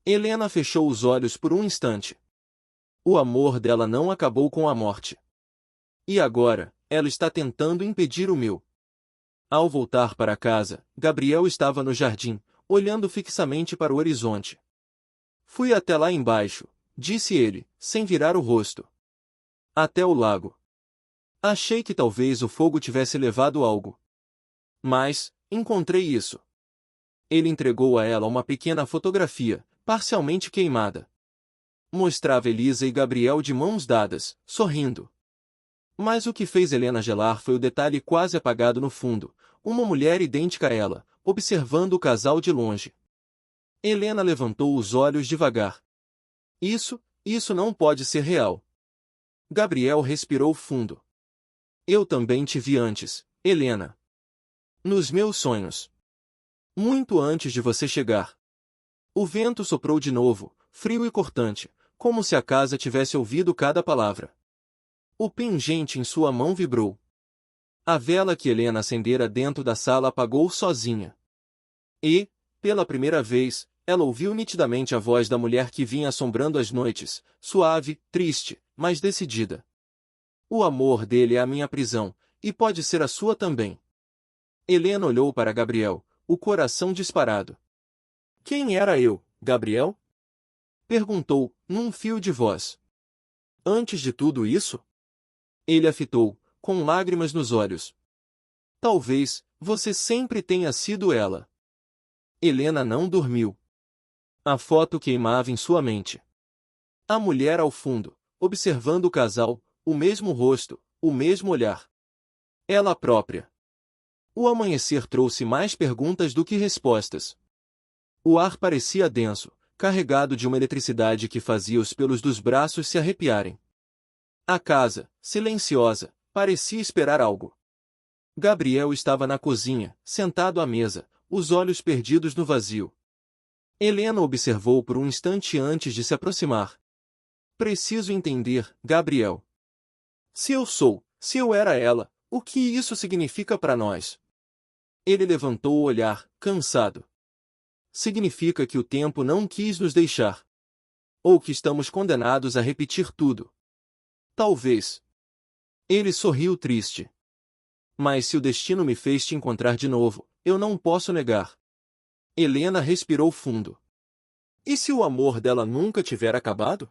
Helena fechou os olhos por um instante. O amor dela não acabou com a morte. E agora, ela está tentando impedir o meu. Ao voltar para casa, Gabriel estava no jardim, olhando fixamente para o horizonte. Fui até lá embaixo, disse ele, sem virar o rosto. Até o lago. Achei que talvez o fogo tivesse levado algo. Mas, encontrei isso. Ele entregou a ela uma pequena fotografia, parcialmente queimada. Mostrava Elisa e Gabriel de mãos dadas, sorrindo. Mas o que fez Helena gelar foi o detalhe quase apagado no fundo, uma mulher idêntica a ela, observando o casal de longe. Helena levantou os olhos devagar. Isso não pode ser real. Gabriel respirou fundo. Eu também te vi antes, Helena. Nos meus sonhos. Muito antes de você chegar. O vento soprou de novo, frio e cortante, como se a casa tivesse ouvido cada palavra. O pingente em sua mão vibrou. A vela que Helena acendera dentro da sala apagou sozinha. E, pela primeira vez, ela ouviu nitidamente a voz da mulher que vinha assombrando as noites, suave, triste, mas decidida. O amor dele é a minha prisão, e pode ser a sua também. Helena olhou para Gabriel, o coração disparado. Quem era eu, Gabriel? Perguntou, num fio de voz. Antes de tudo isso? Ele a fitou, com lágrimas nos olhos. Talvez, você sempre tenha sido ela. Helena não dormiu. A foto queimava em sua mente. A mulher ao fundo, observando o casal, o mesmo rosto, o mesmo olhar. Ela própria. O amanhecer trouxe mais perguntas do que respostas. O ar parecia denso, carregado de uma eletricidade que fazia os pelos dos braços se arrepiarem. A casa, silenciosa, parecia esperar algo. Gabriel estava na cozinha, sentado à mesa, os olhos perdidos no vazio. Helena observou por um instante antes de se aproximar. Preciso entender, Gabriel. Se eu era ela, o que isso significa para nós? Ele levantou o olhar, cansado. Significa que o tempo não quis nos deixar. Ou que estamos condenados a repetir tudo. Talvez. Ele sorriu triste. Mas se o destino me fez te encontrar de novo, eu não posso negar. Helena respirou fundo. E se o amor dela nunca tiver acabado?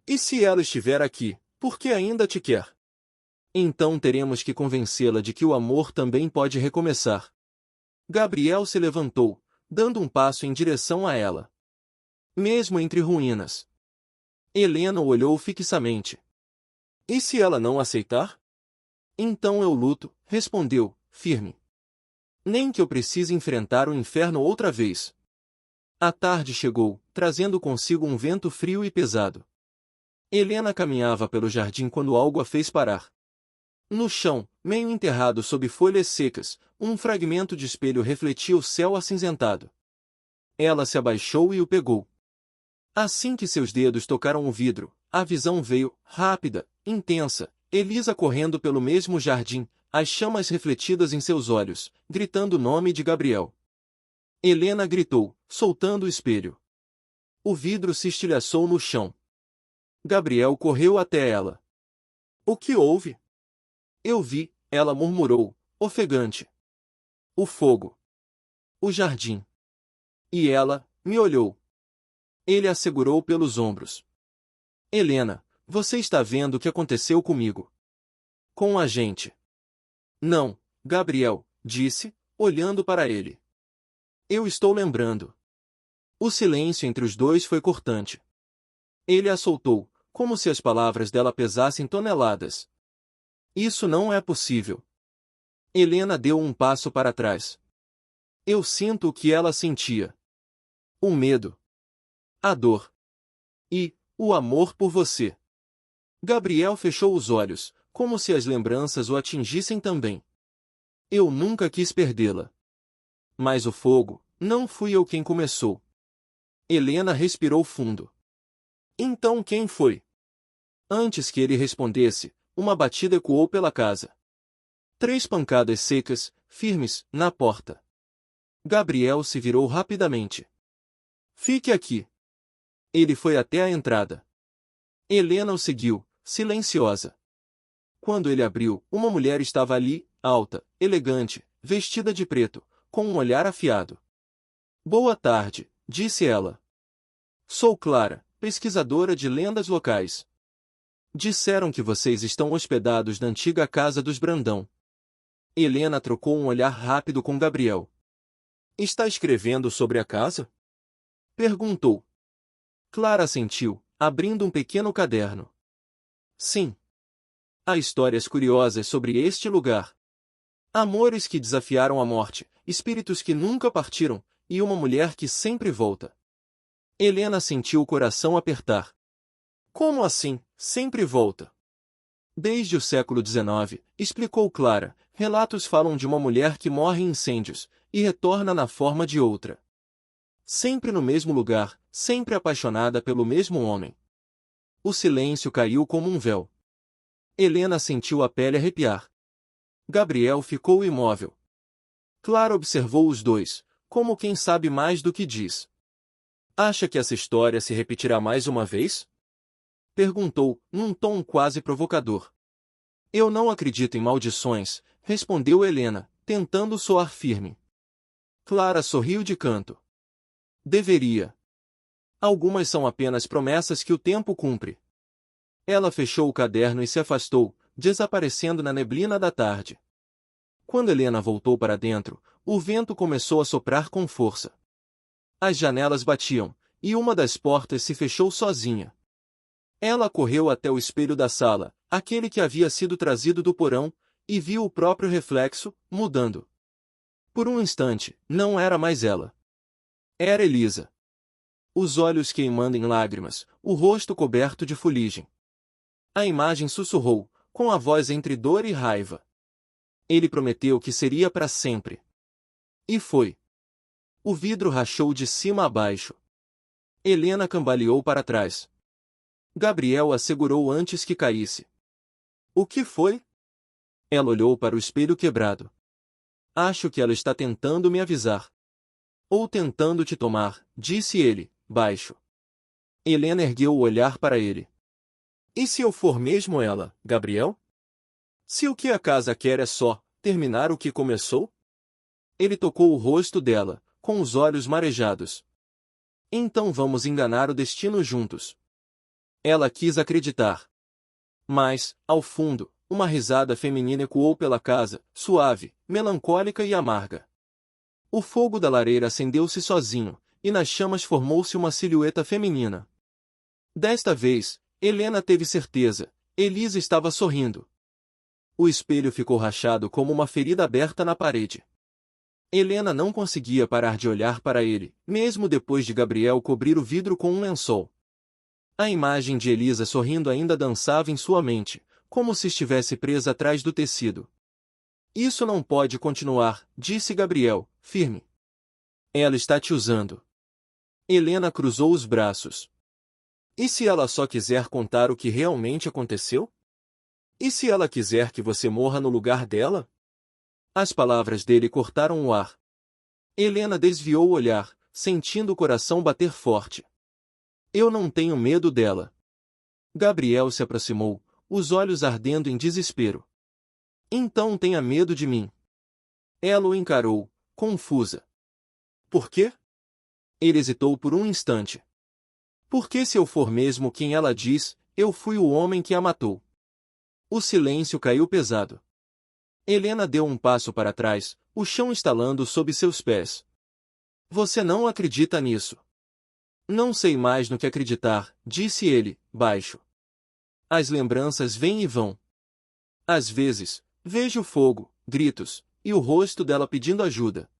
E se ela estiver aqui, porque ainda te quer? Então teremos que convencê-la de que o amor também pode recomeçar. Gabriel se levantou, dando um passo em direção a ela. Mesmo entre ruínas. Helena o olhou fixamente. E se ela não aceitar? Então eu luto, respondeu, firme. Nem que eu precise enfrentar o inferno outra vez. A tarde chegou, trazendo consigo um vento frio e pesado. Helena caminhava pelo jardim quando algo a fez parar. No chão, meio enterrado sob folhas secas, um fragmento de espelho refletia o céu acinzentado. Ela se abaixou e o pegou. Assim que seus dedos tocaram o vidro, a visão veio, rápida, intensa, Elisa correndo pelo mesmo jardim, as chamas refletidas em seus olhos, gritando o nome de Gabriel. Helena gritou, soltando o espelho. O vidro se estilhaçou no chão. Gabriel correu até ela. O que houve? Eu vi, ela murmurou, ofegante. O fogo. o jardim. E ela me olhou. Ele a segurou pelos ombros. Helena, você está vendo o que aconteceu comigo? Com a gente. Não, Gabriel, disse, olhando para ele. Eu estou lembrando. O silêncio entre os dois foi cortante. Ele a soltou, como se as palavras dela pesassem toneladas. Isso não é possível. Helena deu um passo para trás. Eu sinto o que ela sentia. O medo. A dor. E o amor por você. Gabriel fechou os olhos, como se as lembranças o atingissem também. Eu nunca quis perdê-la. Mas o fogo, não fui eu quem começou. Helena respirou fundo. Então quem foi? Antes que ele respondesse, uma batida ecoou pela casa. 3 pancadas secas, firmes, na porta. Gabriel se virou rapidamente. Fique aqui. Ele foi até a entrada. Helena o seguiu, silenciosa. Quando ele abriu, uma mulher estava ali, alta, elegante, vestida de preto, com um olhar afiado. Boa tarde, disse ela. Sou Clara, pesquisadora de lendas locais. Disseram que vocês estão hospedados na antiga casa dos Brandão. Helena trocou um olhar rápido com Gabriel. Está escrevendo sobre a casa? Perguntou. Clara assentiu, abrindo um pequeno caderno. Sim. Há histórias curiosas sobre este lugar. Amores que desafiaram a morte, espíritos que nunca partiram, e uma mulher que sempre volta. Helena sentiu o coração apertar. Como assim, sempre volta? Desde o século XIX, explicou Clara, relatos falam de uma mulher que morre em incêndios, e retorna na forma de outra. Sempre no mesmo lugar, sempre apaixonada pelo mesmo homem. O silêncio caiu como um véu. Helena sentiu a pele arrepiar. Gabriel ficou imóvel. Clara observou os dois, como quem sabe mais do que diz. Acha que essa história se repetirá mais uma vez? Perguntou, num tom quase provocador. Eu não acredito em maldições, respondeu Helena, tentando soar firme. Clara sorriu de canto. Deveria. Algumas são apenas promessas que o tempo cumpre. Ela fechou o caderno e se afastou, desaparecendo na neblina da tarde. Quando Helena voltou para dentro, o vento começou a soprar com força. As janelas batiam, e uma das portas se fechou sozinha. Ela correu até o espelho da sala, aquele que havia sido trazido do porão, e viu o próprio reflexo, mudando. Por um instante, não era mais ela. Era Elisa. Os olhos queimando em lágrimas, o rosto coberto de fuligem. A imagem sussurrou, com a voz entre dor e raiva. Ele prometeu que seria para sempre. E foi. O vidro rachou de cima a baixo. Helena cambaleou para trás. Gabriel a segurou antes que caísse. O que foi? Ela olhou para o espelho quebrado. Acho que ela está tentando me avisar. Ou tentando te tomar, disse ele, baixo. Helena ergueu o olhar para ele. E se eu for mesmo ela, Gabriel? Se o que a casa quer é só terminar o que começou? Ele tocou o rosto dela, com os olhos marejados. Então vamos enganar o destino juntos. Ela quis acreditar. Mas, ao fundo, uma risada feminina ecoou pela casa, suave, melancólica e amarga. O fogo da lareira acendeu-se sozinho, e nas chamas formou-se uma silhueta feminina. Desta vez, Helena teve certeza, Elisa estava sorrindo. O espelho ficou rachado como uma ferida aberta na parede. Helena não conseguia parar de olhar para ele, mesmo depois de Gabriel cobrir o vidro com um lençol. A imagem de Elisa sorrindo ainda dançava em sua mente, como se estivesse presa atrás do tecido. Isso não pode continuar, disse Gabriel, firme. Ela está te usando. Helena cruzou os braços. E se ela só quiser contar o que realmente aconteceu? E se ela quiser que você morra no lugar dela? As palavras dele cortaram o ar. Helena desviou o olhar, sentindo o coração bater forte. Eu não tenho medo dela. Gabriel se aproximou, os olhos ardendo em desespero. Então tenha medo de mim. Ela o encarou, confusa. Por quê? Ele hesitou por um instante. Porque se eu for mesmo quem ela diz, eu fui o homem que a matou. O silêncio caiu pesado. Helena deu um passo para trás, o chão estalando sob seus pés. Você não acredita nisso? Não sei mais no que acreditar, disse ele, baixo. As lembranças vêm e vão. Às vezes, vejo fogo, gritos, e o rosto dela pedindo ajuda.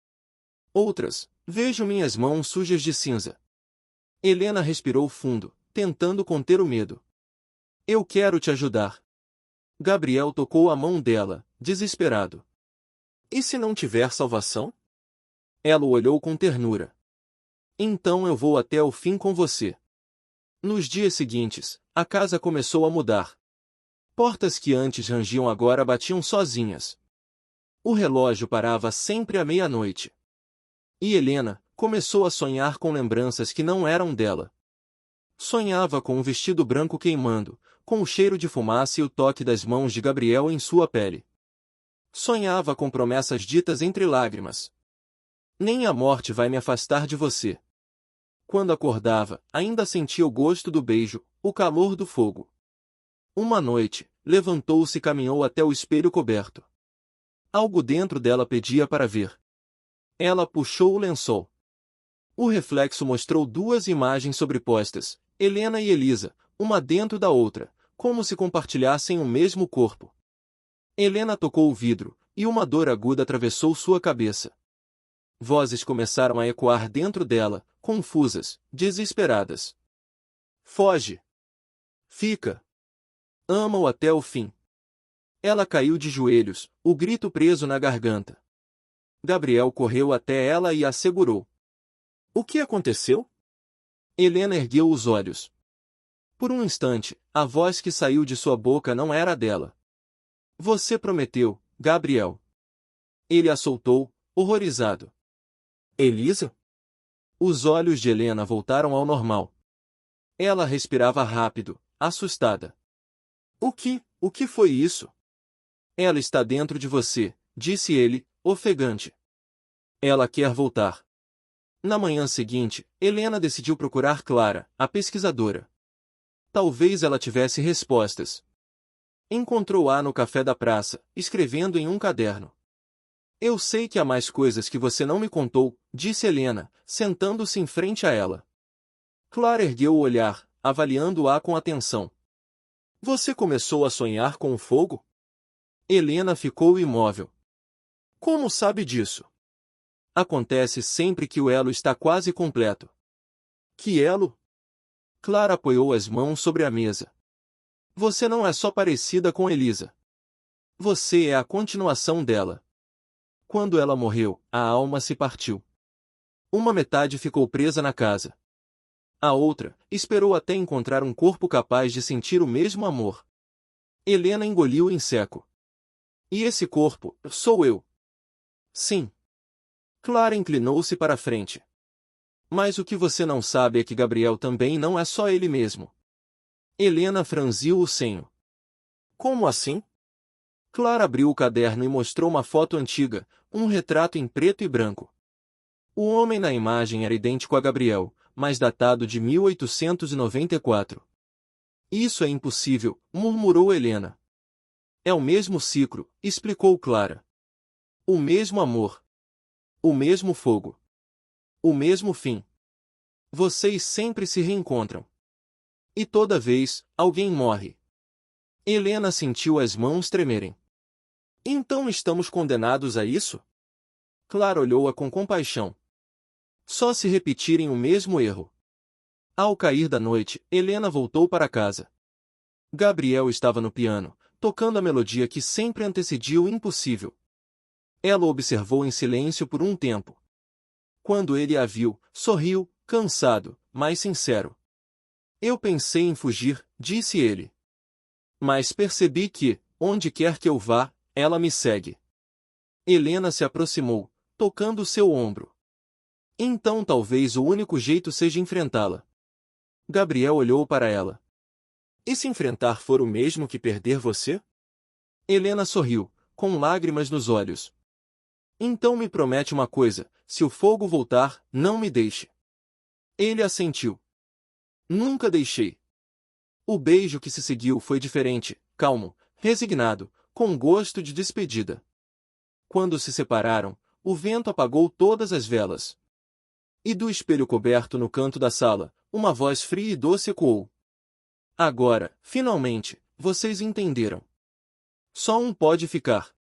Outras, vejo minhas mãos sujas de cinza. Helena respirou fundo, tentando conter o medo. Eu quero te ajudar. Gabriel tocou a mão dela, desesperado. E se não tiver salvação? Ela o olhou com ternura. Então eu vou até o fim com você. Nos dias seguintes, a casa começou a mudar. Portas que antes rangiam agora batiam sozinhas. O relógio parava sempre à meia-noite. E Helena começou a sonhar com lembranças que não eram dela. Sonhava com um vestido branco queimando, com o cheiro de fumaça e o toque das mãos de Gabriel em sua pele. Sonhava com promessas ditas entre lágrimas. Nem a morte vai me afastar de você. Quando acordava, ainda sentia o gosto do beijo, o calor do fogo. Uma noite, levantou-se e caminhou até o espelho coberto. Algo dentro dela pedia para ver. Ela puxou o lençol. O reflexo mostrou duas imagens sobrepostas, Helena e Elisa, uma dentro da outra, como se compartilhassem o mesmo corpo. Helena tocou o vidro, e uma dor aguda atravessou sua cabeça. Vozes começaram a ecoar dentro dela, confusas, desesperadas. Foge! Fica! Ama-o até o fim. Ela caiu de joelhos, o grito preso na garganta. Gabriel correu até ela e a segurou. O que aconteceu? Helena ergueu os olhos. Por um instante, a voz que saiu de sua boca não era a dela. Você prometeu, Gabriel. Ele a soltou, horrorizado. Elisa? Os olhos de Helena voltaram ao normal. Ela respirava rápido, assustada. O que foi isso? Ela está dentro de você, disse ele, ofegante. Ela quer voltar. Na manhã seguinte, Helena decidiu procurar Clara, a pesquisadora. Talvez ela tivesse respostas. Encontrou-a no café da praça, escrevendo em um caderno. Eu sei que há mais coisas que você não me contou, disse Helena, sentando-se em frente a ela. Clara ergueu o olhar, avaliando-a com atenção. Você começou a sonhar com o fogo? Helena ficou imóvel. Como sabe disso? Acontece sempre que o elo está quase completo. Que elo? Clara apoiou as mãos sobre a mesa. Você não é só parecida com Elisa. Você é a continuação dela. Quando ela morreu, a alma se partiu. Uma metade ficou presa na casa. A outra esperou até encontrar um corpo capaz de sentir o mesmo amor. Helena engoliu em seco. E esse corpo, sou eu. Sim. Clara inclinou-se para a frente. Mas o que você não sabe é que Gabriel também não é só ele mesmo. Helena franziu o senho. Como assim? Clara abriu o caderno e mostrou uma foto antiga, um retrato em preto e branco. O homem na imagem era idêntico a Gabriel, mas datado de 1894. Isso é impossível, murmurou Helena. É o mesmo ciclo, explicou Clara. O mesmo amor. O mesmo fogo. O mesmo fim. Vocês sempre se reencontram. E toda vez, alguém morre. Helena sentiu as mãos tremerem. Então estamos condenados a isso? Clara olhou-a com compaixão. Só se repetirem o mesmo erro. Ao cair da noite, Helena voltou para casa. Gabriel estava no piano, tocando a melodia que sempre antecedia o impossível. Ela o observou em silêncio por um tempo. Quando ele a viu, sorriu, cansado, mas sincero. Eu pensei em fugir, disse ele. Mas percebi que, onde quer que eu vá, ela me segue. Helena se aproximou, tocando seu ombro. Então talvez o único jeito seja enfrentá-la. Gabriel olhou para ela. E se enfrentar for o mesmo que perder você? Helena sorriu, com lágrimas nos olhos. Então me promete uma coisa, se o fogo voltar, não me deixe. Ele assentiu. Nunca deixei. O beijo que se seguiu foi diferente, calmo, resignado, com gosto de despedida. Quando se separaram, o vento apagou todas as velas. E do espelho coberto no canto da sala, uma voz fria e doce ecoou. Agora, finalmente, vocês entenderam. Só um pode ficar.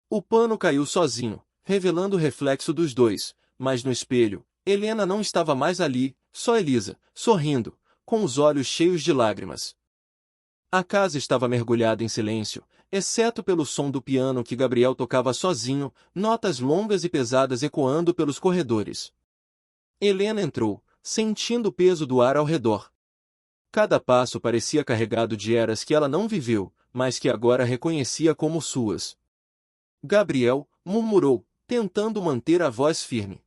O pano caiu sozinho, revelando o reflexo dos dois, mas no espelho, Helena não estava mais ali, só Elisa, sorrindo, com os olhos cheios de lágrimas. A casa estava mergulhada em silêncio, exceto pelo som do piano que Gabriel tocava sozinho, notas longas e pesadas ecoando pelos corredores. Helena entrou, sentindo o peso do ar ao redor. Cada passo parecia carregado de eras que ela não viveu, mas que agora reconhecia como suas. Gabriel, murmurou, tentando manter a voz firme.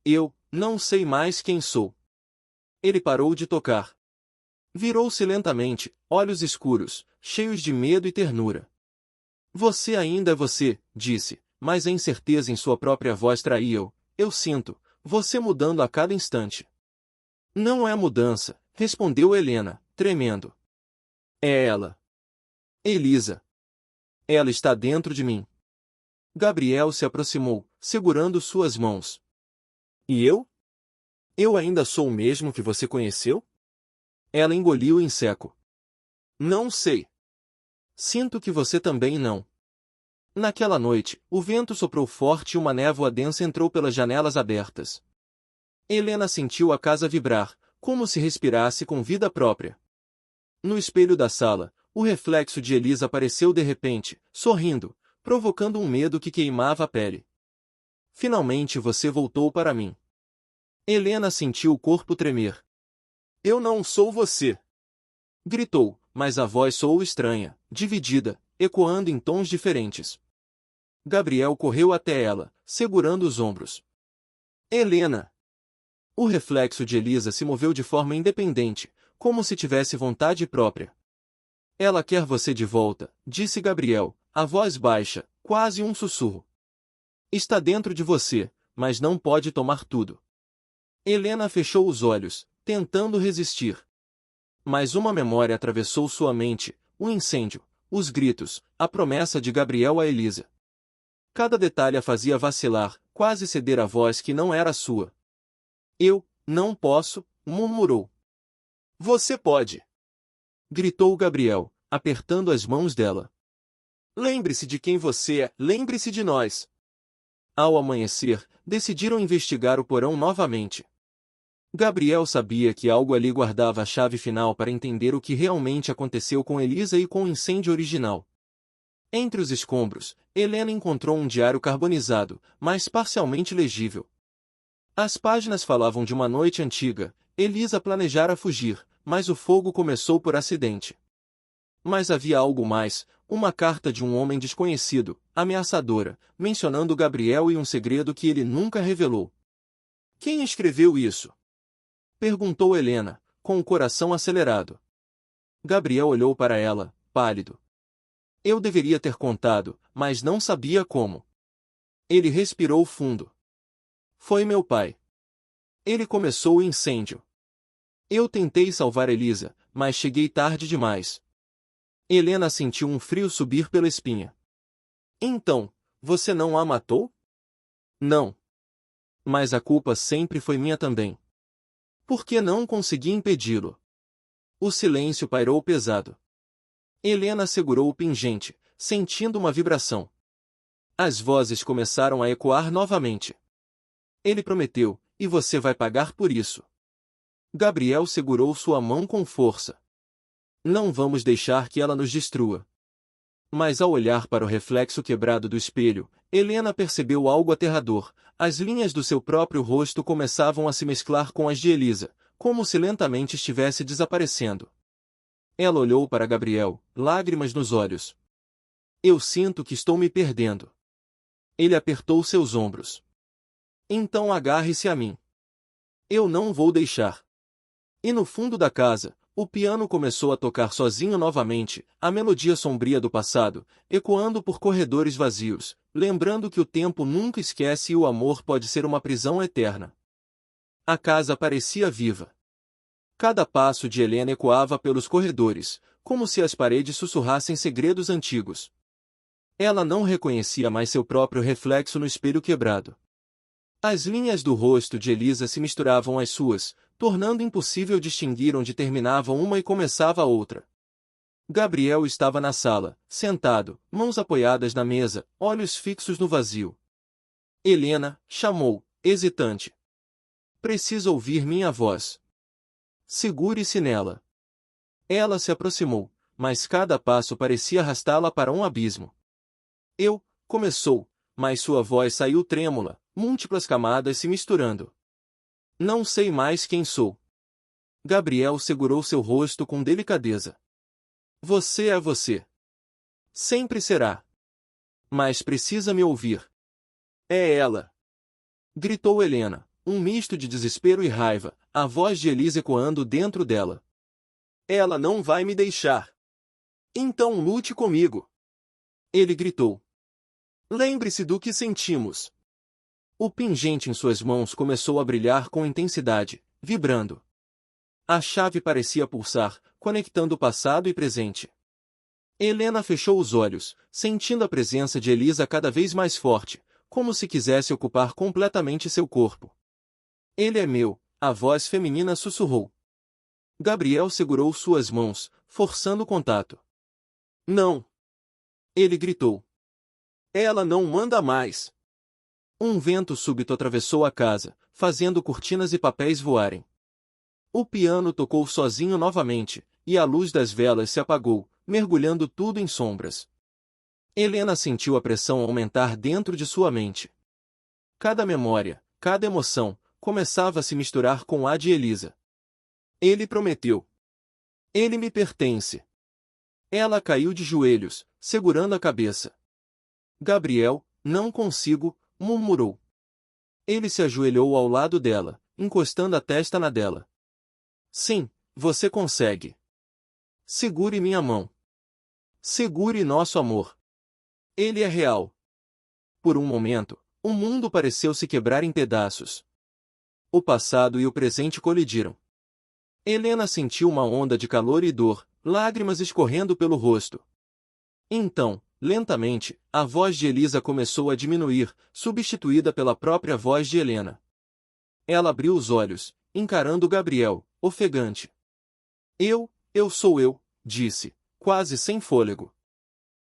Eu, não sei mais quem sou. Ele parou de tocar. Virou-se lentamente, olhos escuros, cheios de medo e ternura. Você ainda é você, disse, mas a incerteza em sua própria voz traía-o. Eu sinto, você mudando a cada instante. Não é mudança, respondeu Helena, tremendo. É ela. Elisa. Ela está dentro de mim. Gabriel se aproximou, segurando suas mãos. E eu? Eu ainda sou o mesmo que você conheceu? Ela engoliu em seco. Não sei. Sinto que você também não. Naquela noite, o vento soprou forte e uma névoa densa entrou pelas janelas abertas. Helena sentiu a casa vibrar, como se respirasse com vida própria. No espelho da sala, o reflexo de Elisa apareceu de repente, sorrindo, provocando um medo que queimava a pele. Finalmente você voltou para mim. Helena sentiu o corpo tremer. Eu não sou você! Gritou, mas a voz soou estranha, dividida, ecoando em tons diferentes. Gabriel correu até ela, segurando os ombros. Helena! O reflexo de Elisa se moveu de forma independente, como se tivesse vontade própria. Ela quer você de volta, disse Gabriel, a voz baixa, quase um sussurro. Está dentro de você, mas não pode tomar tudo. Helena fechou os olhos, tentando resistir. Mas uma memória atravessou sua mente, o incêndio, os gritos, a promessa de Gabriel a Elisa. Cada detalhe a fazia vacilar, quase ceder a voz que não era sua. Eu, não posso, murmurou. Você pode! Gritou Gabriel, apertando as mãos dela. Lembre-se de quem você é, lembre-se de nós. Ao amanhecer, decidiram investigar o porão novamente. Gabriel sabia que algo ali guardava a chave final para entender o que realmente aconteceu com Elisa e com o incêndio original. Entre os escombros, Helena encontrou um diário carbonizado, mas parcialmente legível. As páginas falavam de uma noite antiga. Elisa planejara fugir, mas o fogo começou por acidente. Mas havia algo mais, uma carta de um homem desconhecido, ameaçadora, mencionando Gabriel e um segredo que ele nunca revelou. Quem escreveu isso? Perguntou Helena, com o coração acelerado. Gabriel olhou para ela, pálido. Eu deveria ter contado, mas não sabia como. Ele respirou fundo. Foi meu pai. Ele começou o incêndio. Eu tentei salvar Elisa, mas cheguei tarde demais. Helena sentiu um frio subir pela espinha. Então, você não a matou? Não. Mas a culpa sempre foi minha também. Por que não consegui impedi-lo? O silêncio pairou pesado. Helena segurou o pingente, sentindo uma vibração. As vozes começaram a ecoar novamente. Ele prometeu, e você vai pagar por isso. Gabriel segurou sua mão com força. Não vamos deixar que ela nos destrua. Mas ao olhar para o reflexo quebrado do espelho, Helena percebeu algo aterrador. As linhas do seu próprio rosto começavam a se mesclar com as de Elisa, como se lentamente estivesse desaparecendo. Ela olhou para Gabriel, lágrimas nos olhos. Eu sinto que estou me perdendo. Ele apertou seus ombros. Então agarre-se a mim. Eu não vou deixar. E no fundo da casa, o piano começou a tocar sozinho novamente, a melodia sombria do passado, ecoando por corredores vazios, lembrando que o tempo nunca esquece e o amor pode ser uma prisão eterna. A casa parecia viva. Cada passo de Helena ecoava pelos corredores, como se as paredes sussurrassem segredos antigos. Ela não reconhecia mais seu próprio reflexo no espelho quebrado. As linhas do rosto de Elisa se misturavam às suas, tornando impossível distinguir onde terminava uma e começava a outra. Gabriel estava na sala, sentado, mãos apoiadas na mesa, olhos fixos no vazio. Helena, chamou, hesitante. Precisa ouvir minha voz. Segure-se nela. Ela se aproximou, mas cada passo parecia arrastá-la para um abismo. Começou, mas sua voz saiu trêmula, múltiplas camadas se misturando. Não sei mais quem sou. Gabriel segurou seu rosto com delicadeza. Você é você. Sempre será. Mas precisa me ouvir. É ela. Gritou Helena, um misto de desespero e raiva, a voz de Elisa ecoando dentro dela. Ela não vai me deixar. Então lute comigo. Ele gritou. Lembre-se do que sentimos. O pingente em suas mãos começou a brilhar com intensidade, vibrando. A chave parecia pulsar, conectando o passado e presente. Helena fechou os olhos, sentindo a presença de Elisa cada vez mais forte, como se quisesse ocupar completamente seu corpo. Ele é meu, a voz feminina sussurrou. Gabriel segurou suas mãos, forçando o contato. Não! Ele gritou. Ela não manda mais! Um vento súbito atravessou a casa, fazendo cortinas e papéis voarem. O piano tocou sozinho novamente, e a luz das velas se apagou, mergulhando tudo em sombras. Helena sentiu a pressão aumentar dentro de sua mente. Cada memória, cada emoção, começava a se misturar com a de Elisa. Ele prometeu. Ele me pertence. Ela caiu de joelhos, segurando a cabeça. Gabriel, não consigo, murmurou. Ele se ajoelhou ao lado dela, encostando a testa na dela. Sim, você consegue. Segure minha mão. Segure nosso amor. Ele é real. Por um momento, o mundo pareceu se quebrar em pedaços. O passado e o presente colidiram. Helena sentiu uma onda de calor e dor, lágrimas escorrendo pelo rosto. Então, lentamente, a voz de Elisa começou a diminuir, substituída pela própria voz de Helena. Ela abriu os olhos, encarando Gabriel, ofegante. Eu sou eu, disse, quase sem fôlego.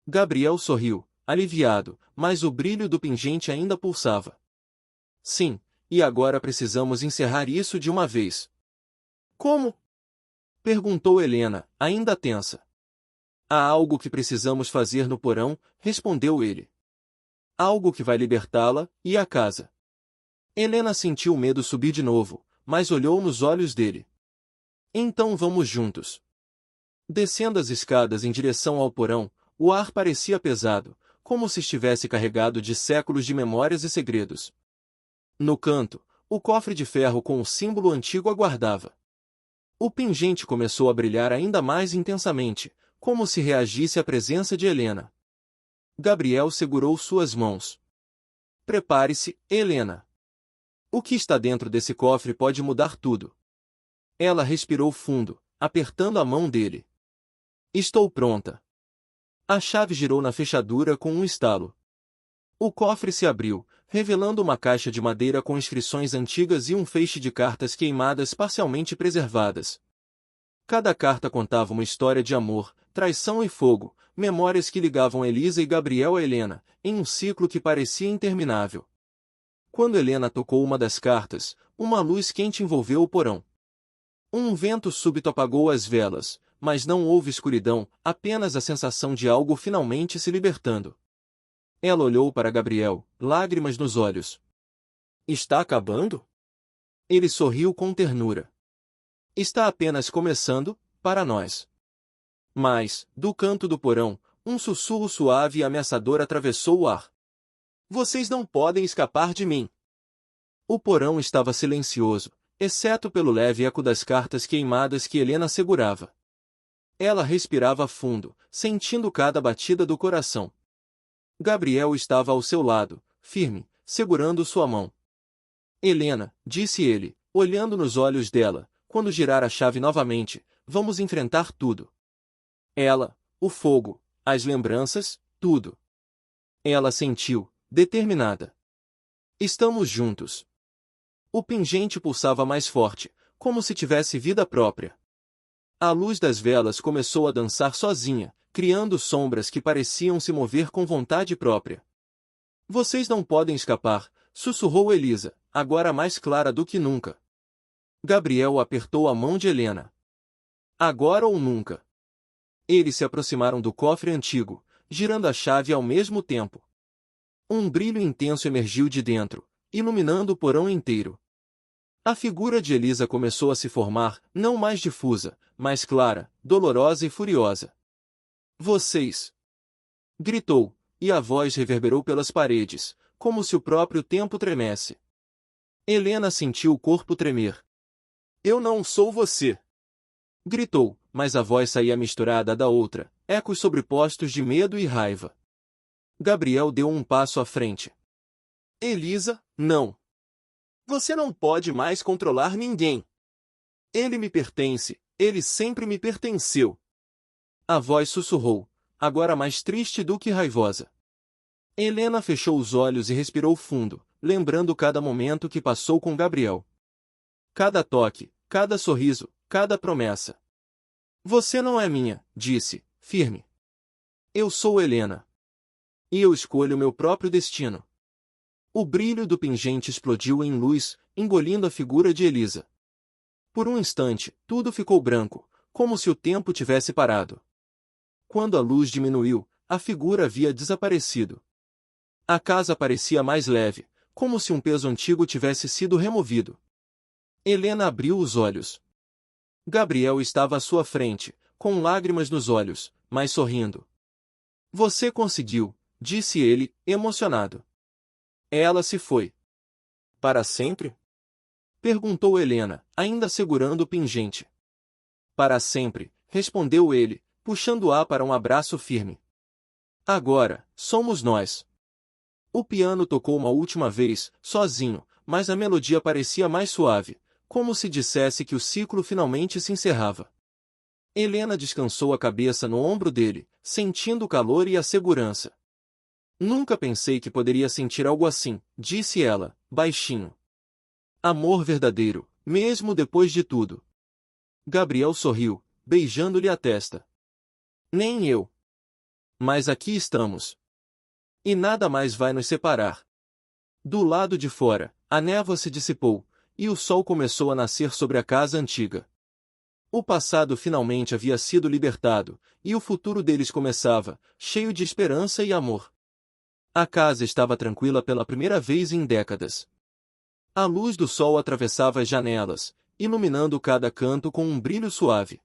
Gabriel sorriu, aliviado, mas o brilho do pingente ainda pulsava. Sim, e agora precisamos encerrar isso de uma vez. Como? Perguntou Helena, ainda tensa. Há algo que precisamos fazer no porão, respondeu ele. Algo que vai libertá-la, e a casa. Helena sentiu o medo subir de novo, mas olhou nos olhos dele. Então vamos juntos. Descendo as escadas em direção ao porão, o ar parecia pesado, como se estivesse carregado de séculos de memórias e segredos. No canto, o cofre de ferro com o símbolo antigo aguardava. O pingente começou a brilhar ainda mais intensamente, como se reagisse à presença de Helena. Gabriel segurou suas mãos. Prepare-se, Helena. O que está dentro desse cofre pode mudar tudo. Ela respirou fundo, apertando a mão dele. Estou pronta. A chave girou na fechadura com um estalo. O cofre se abriu, revelando uma caixa de madeira com inscrições antigas e um feixe de cartas queimadas parcialmente preservadas. Cada carta contava uma história de amor, traição e fogo, memórias que ligavam Elisa e Gabriel a Helena, em um ciclo que parecia interminável. Quando Helena tocou uma das cartas, uma luz quente envolveu o porão. Um vento súbito apagou as velas, mas não houve escuridão, apenas a sensação de algo finalmente se libertando. Ela olhou para Gabriel, lágrimas nos olhos. Está acabando? Ele sorriu com ternura. Está apenas começando, para nós. Mas, do canto do porão, um sussurro suave e ameaçador atravessou o ar. Vocês não podem escapar de mim. O porão estava silencioso, exceto pelo leve eco das cartas queimadas que Helena segurava. Ela respirava fundo, sentindo cada batida do coração. Gabriel estava ao seu lado, firme, segurando sua mão. Helena, disse ele, olhando nos olhos dela, quando girar a chave novamente, vamos enfrentar tudo. Ela, o fogo, as lembranças, tudo. Ela sentiu, determinada. Estamos juntos. O pingente pulsava mais forte, como se tivesse vida própria. A luz das velas começou a dançar sozinha, criando sombras que pareciam se mover com vontade própria. Vocês não podem escapar, sussurrou Elisa, agora mais clara do que nunca. Gabriel apertou a mão de Helena. Agora ou nunca. Eles se aproximaram do cofre antigo, girando a chave ao mesmo tempo. Um brilho intenso emergiu de dentro, iluminando o porão inteiro. A figura de Elisa começou a se formar, não mais difusa, mas clara, dolorosa e furiosa. Vocês! Gritou, e a voz reverberou pelas paredes, como se o próprio tempo tremesse. Helena sentiu o corpo tremer. Eu não sou você! Gritou, mas a voz saía misturada da outra, ecos sobrepostos de medo e raiva. Gabriel deu um passo à frente. Elisa, não! Você não pode mais controlar ninguém. Ele me pertence, ele sempre me pertenceu. A voz sussurrou, agora mais triste do que raivosa. Helena fechou os olhos e respirou fundo, lembrando cada momento que passou com Gabriel. Cada toque, cada sorriso, cada promessa. Você não é minha, disse, firme. Eu sou Helena. E eu escolho meu próprio destino. O brilho do pingente explodiu em luz, engolindo a figura de Elisa. Por um instante, tudo ficou branco, como se o tempo tivesse parado. Quando a luz diminuiu, a figura havia desaparecido. A casa parecia mais leve, como se um peso antigo tivesse sido removido. Helena abriu os olhos. Gabriel estava à sua frente, com lágrimas nos olhos, mas sorrindo. Você conseguiu, disse ele, emocionado. Ela se foi. Para sempre? Perguntou Helena, ainda segurando o pingente. Para sempre, respondeu ele, puxando-a para um abraço firme. Agora, somos nós. O piano tocou uma última vez, sozinho, mas a melodia parecia mais suave, como se dissesse que o ciclo finalmente se encerrava. Helena descansou a cabeça no ombro dele, sentindo o calor e a segurança. Nunca pensei que poderia sentir algo assim, disse ela, baixinho. Amor verdadeiro, mesmo depois de tudo. Gabriel sorriu, beijando-lhe a testa. Nem eu. Mas aqui estamos. E nada mais vai nos separar. Do lado de fora, a névoa se dissipou, e o sol começou a nascer sobre a casa antiga. O passado finalmente havia sido libertado, e o futuro deles começava, cheio de esperança e amor. A casa estava tranquila pela primeira vez em décadas. A luz do sol atravessava as janelas, iluminando cada canto com um brilho suave.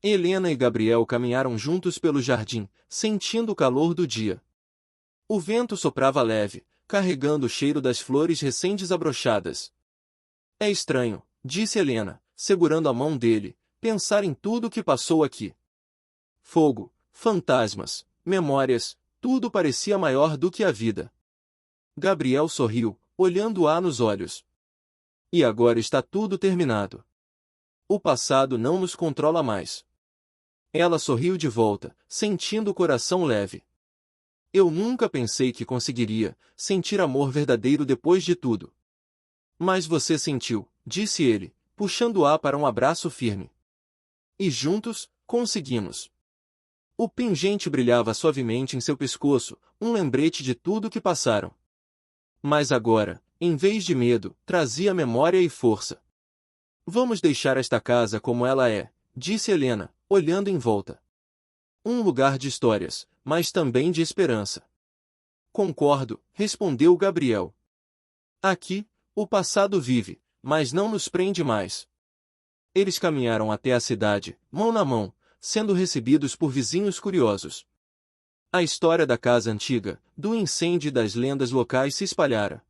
Helena e Gabriel caminharam juntos pelo jardim, sentindo o calor do dia. O vento soprava leve, carregando o cheiro das flores recém-desabrochadas. É estranho, disse Helena, segurando a mão dele, pensar em tudo o que passou aqui. Fogo, fantasmas, memórias, tudo parecia maior do que a vida. Gabriel sorriu, olhando-a nos olhos. E agora está tudo terminado. O passado não nos controla mais. Ela sorriu de volta, sentindo o coração leve. Eu nunca pensei que conseguiria sentir amor verdadeiro depois de tudo. Mas você sentiu, disse ele, puxando-a para um abraço firme. E juntos, conseguimos. O pingente brilhava suavemente em seu pescoço, um lembrete de tudo que passaram. Mas agora, em vez de medo, trazia memória e força. Vamos deixar esta casa como ela é, disse Helena, olhando em volta. Um lugar de histórias, mas também de esperança. Concordo, respondeu Gabriel. Aqui, o passado vive, mas não nos prende mais. Eles caminharam até a cidade, mão na mão, sendo recebidos por vizinhos curiosos. A história da casa antiga, do incêndio e das lendas locais se espalhara.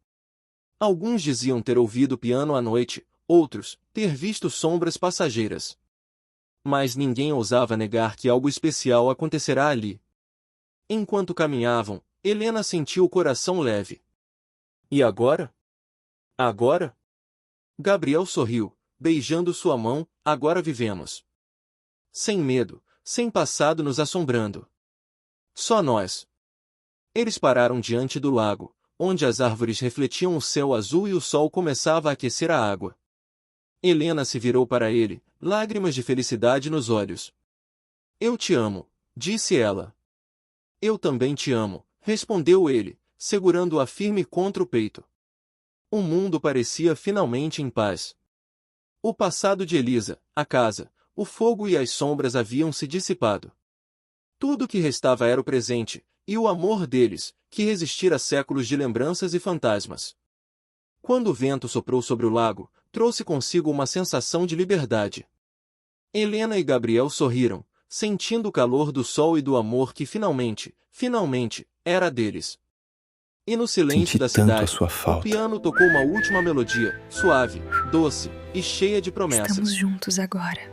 Alguns diziam ter ouvido piano à noite, outros, ter visto sombras passageiras. Mas ninguém ousava negar que algo especial acontecerá ali. Enquanto caminhavam, Helena sentiu o coração leve. E agora? Agora? Gabriel sorriu, beijando sua mão. Agora vivemos. Sem medo, sem passado nos assombrando. Só nós. Eles pararam diante do lago, onde as árvores refletiam o céu azul e o sol começava a aquecer a água. Helena se virou para ele, lágrimas de felicidade nos olhos. Eu te amo, disse ela. Eu também te amo, respondeu ele, segurando-a firme contra o peito. O mundo parecia finalmente em paz. O passado de Elisa, a casa, o fogo e as sombras haviam se dissipado. Tudo o que restava era o presente, e o amor deles, que resistira a séculos de lembranças e fantasmas. Quando o vento soprou sobre o lago, trouxe consigo uma sensação de liberdade. Helena e Gabriel sorriram, sentindo o calor do sol e do amor que finalmente, era deles. E no silêncio Senti da tanto a cidade, sua o falta. piano tocou uma última melodia, suave, doce e cheia de promessas. Estamos juntos agora.